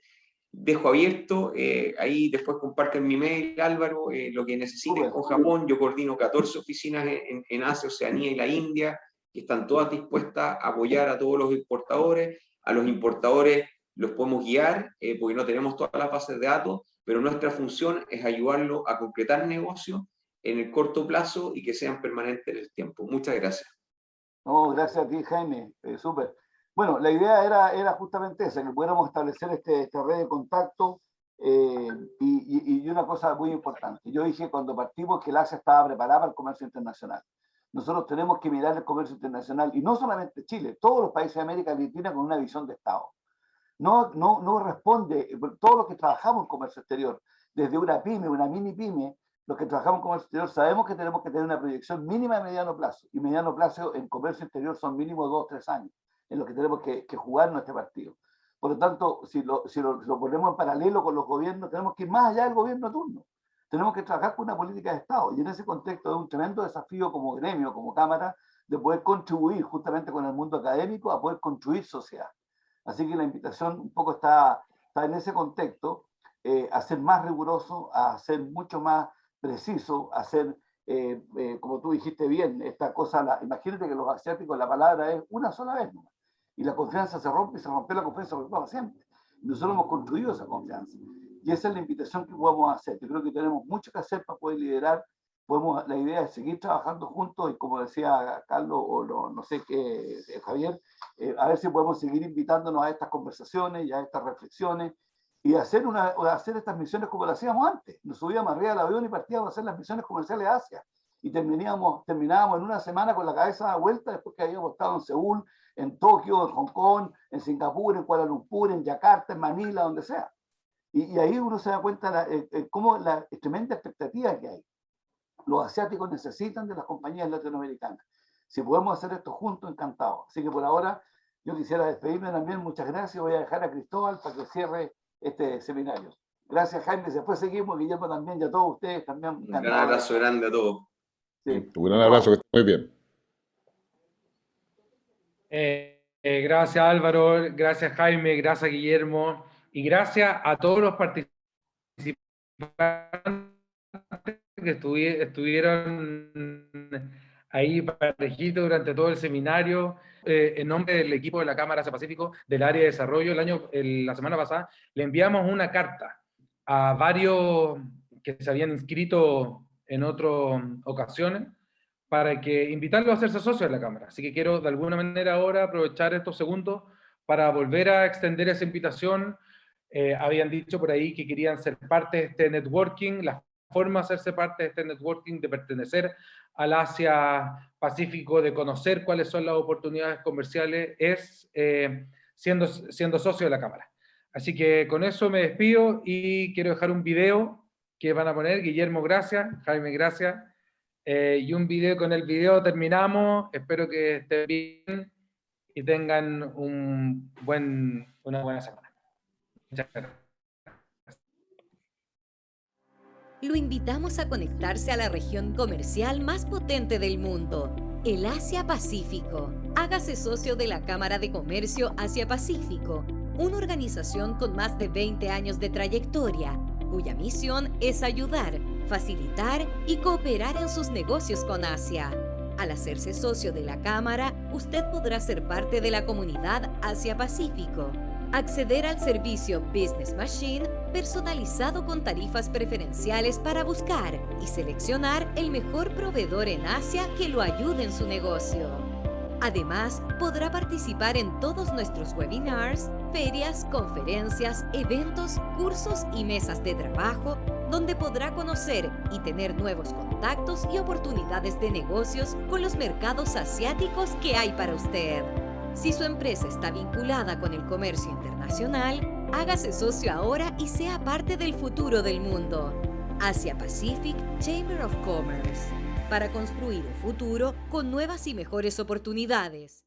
Dejo abierto, ahí después comparten mi mail, Álvaro, lo que necesiten con Japón. Yo coordino 14 oficinas en Asia, Oceanía y la India, que están todas dispuestas a apoyar a todos los importadores. A los importadores los podemos guiar, porque no tenemos todas las bases de datos, pero nuestra función es ayudarlos a concretar negocios en el corto plazo y que sean permanentes en el tiempo. Muchas gracias. No, gracias a ti, Jaime, súper. Bueno, la idea era justamente esa, que pudiéramos establecer esta red de contacto y una cosa muy importante. Yo dije cuando partimos que el Asia estaba preparada para el comercio internacional. Nosotros tenemos que mirar el comercio internacional, y no solamente Chile, todos los países de América Latina con una visión de Estado. No responde, todos los que trabajamos en comercio exterior, desde una pyme, una mini pyme, los que trabajamos en comercio exterior sabemos que tenemos que tener una proyección mínima de mediano plazo, y mediano plazo en comercio exterior son mínimo 2 o 3 años, en los que tenemos que jugar nuestro partido. Por lo tanto, si lo ponemos en paralelo con los gobiernos, tenemos que ir más allá del gobierno a turno. Tenemos que trabajar con una política de Estado, y en ese contexto es un tremendo desafío como gremio, como Cámara, de poder contribuir justamente con el mundo académico a poder construir sociedad. Así que la invitación un poco está en ese contexto, a ser más riguroso, a ser mucho más preciso, a ser, como tú dijiste bien, esta cosa, imagínate que los asiáticos la palabra es una sola vez, ¿no? Y la confianza se rompe y se rompe la confianza para siempre. Nosotros hemos construido esa confianza. Y esa es la invitación que podemos hacer. Yo creo que tenemos mucho que hacer para poder liderar la idea es seguir trabajando juntos y, como decía Carlos o no sé qué, Javier, a ver si podemos seguir invitándonos a estas conversaciones y a estas reflexiones y hacer estas misiones como las hacíamos antes. Nos subíamos arriba del avión y partíamos a hacer las misiones comerciales a Asia y terminábamos en una semana con la cabeza a vuelta después que habíamos estado en Seúl, en Tokio, en Hong Kong, en Singapur, en Kuala Lumpur, en Yakarta, en Manila, donde sea. Y ahí uno se da cuenta cómo la tremenda expectativa que hay. Los asiáticos necesitan de las compañías latinoamericanas. Si podemos hacer esto juntos, encantado. Así que por ahora yo quisiera despedirme también. Muchas gracias. Voy a dejar a Cristóbal para que cierre este seminario. Gracias, Jaime. Después seguimos, Guillermo también, y a todos ustedes también. Un gran abrazo grande a todos. Sí. Un gran abrazo, que esté muy bien. Gracias, Álvaro. Gracias, Jaime. Gracias, Guillermo. Y gracias a todos los participantes que estuvieron ahí parejitos durante todo el seminario. En nombre del equipo de la Cámara Asia Pacífico del área de desarrollo, la semana pasada le enviamos una carta a varios que se habían inscrito en otras ocasiones para que invitarlos a hacerse socios de la Cámara. Así que quiero de alguna manera ahora aprovechar estos segundos para volver a extender esa invitación. Habían dicho por ahí que querían ser parte de este networking. La forma de hacerse parte de este networking, de pertenecer al Asia Pacífico, de conocer cuáles son las oportunidades comerciales, es siendo socio de la Cámara. Así que con eso me despido y quiero dejar un video que van a poner. Guillermo, gracias. Jaime, gracias. Y un video, con el video terminamos. Espero que estén bien y tengan una buena semana. Muchas gracias. Lo invitamos a conectarse a la región comercial más potente del mundo, el Asia-Pacífico. Hágase socio de la Cámara de Comercio Asia-Pacífico, una organización con más de 20 años de trayectoria, cuya misión es ayudar, facilitar y cooperar en sus negocios con Asia. Al hacerse socio de la Cámara, usted podrá ser parte de la comunidad Asia-Pacífico, acceder al servicio Business Machine personalizado con tarifas preferenciales para buscar y seleccionar el mejor proveedor en Asia que lo ayude en su negocio. Además, podrá participar en todos nuestros webinars, ferias, conferencias, eventos, cursos y mesas de trabajo, donde podrá conocer y tener nuevos contactos y oportunidades de negocios con los mercados asiáticos que hay para usted. Si su empresa está vinculada con el comercio internacional, hágase socio ahora y sea parte del futuro del mundo. Asia Pacific Chamber of Commerce, para construir un futuro con nuevas y mejores oportunidades.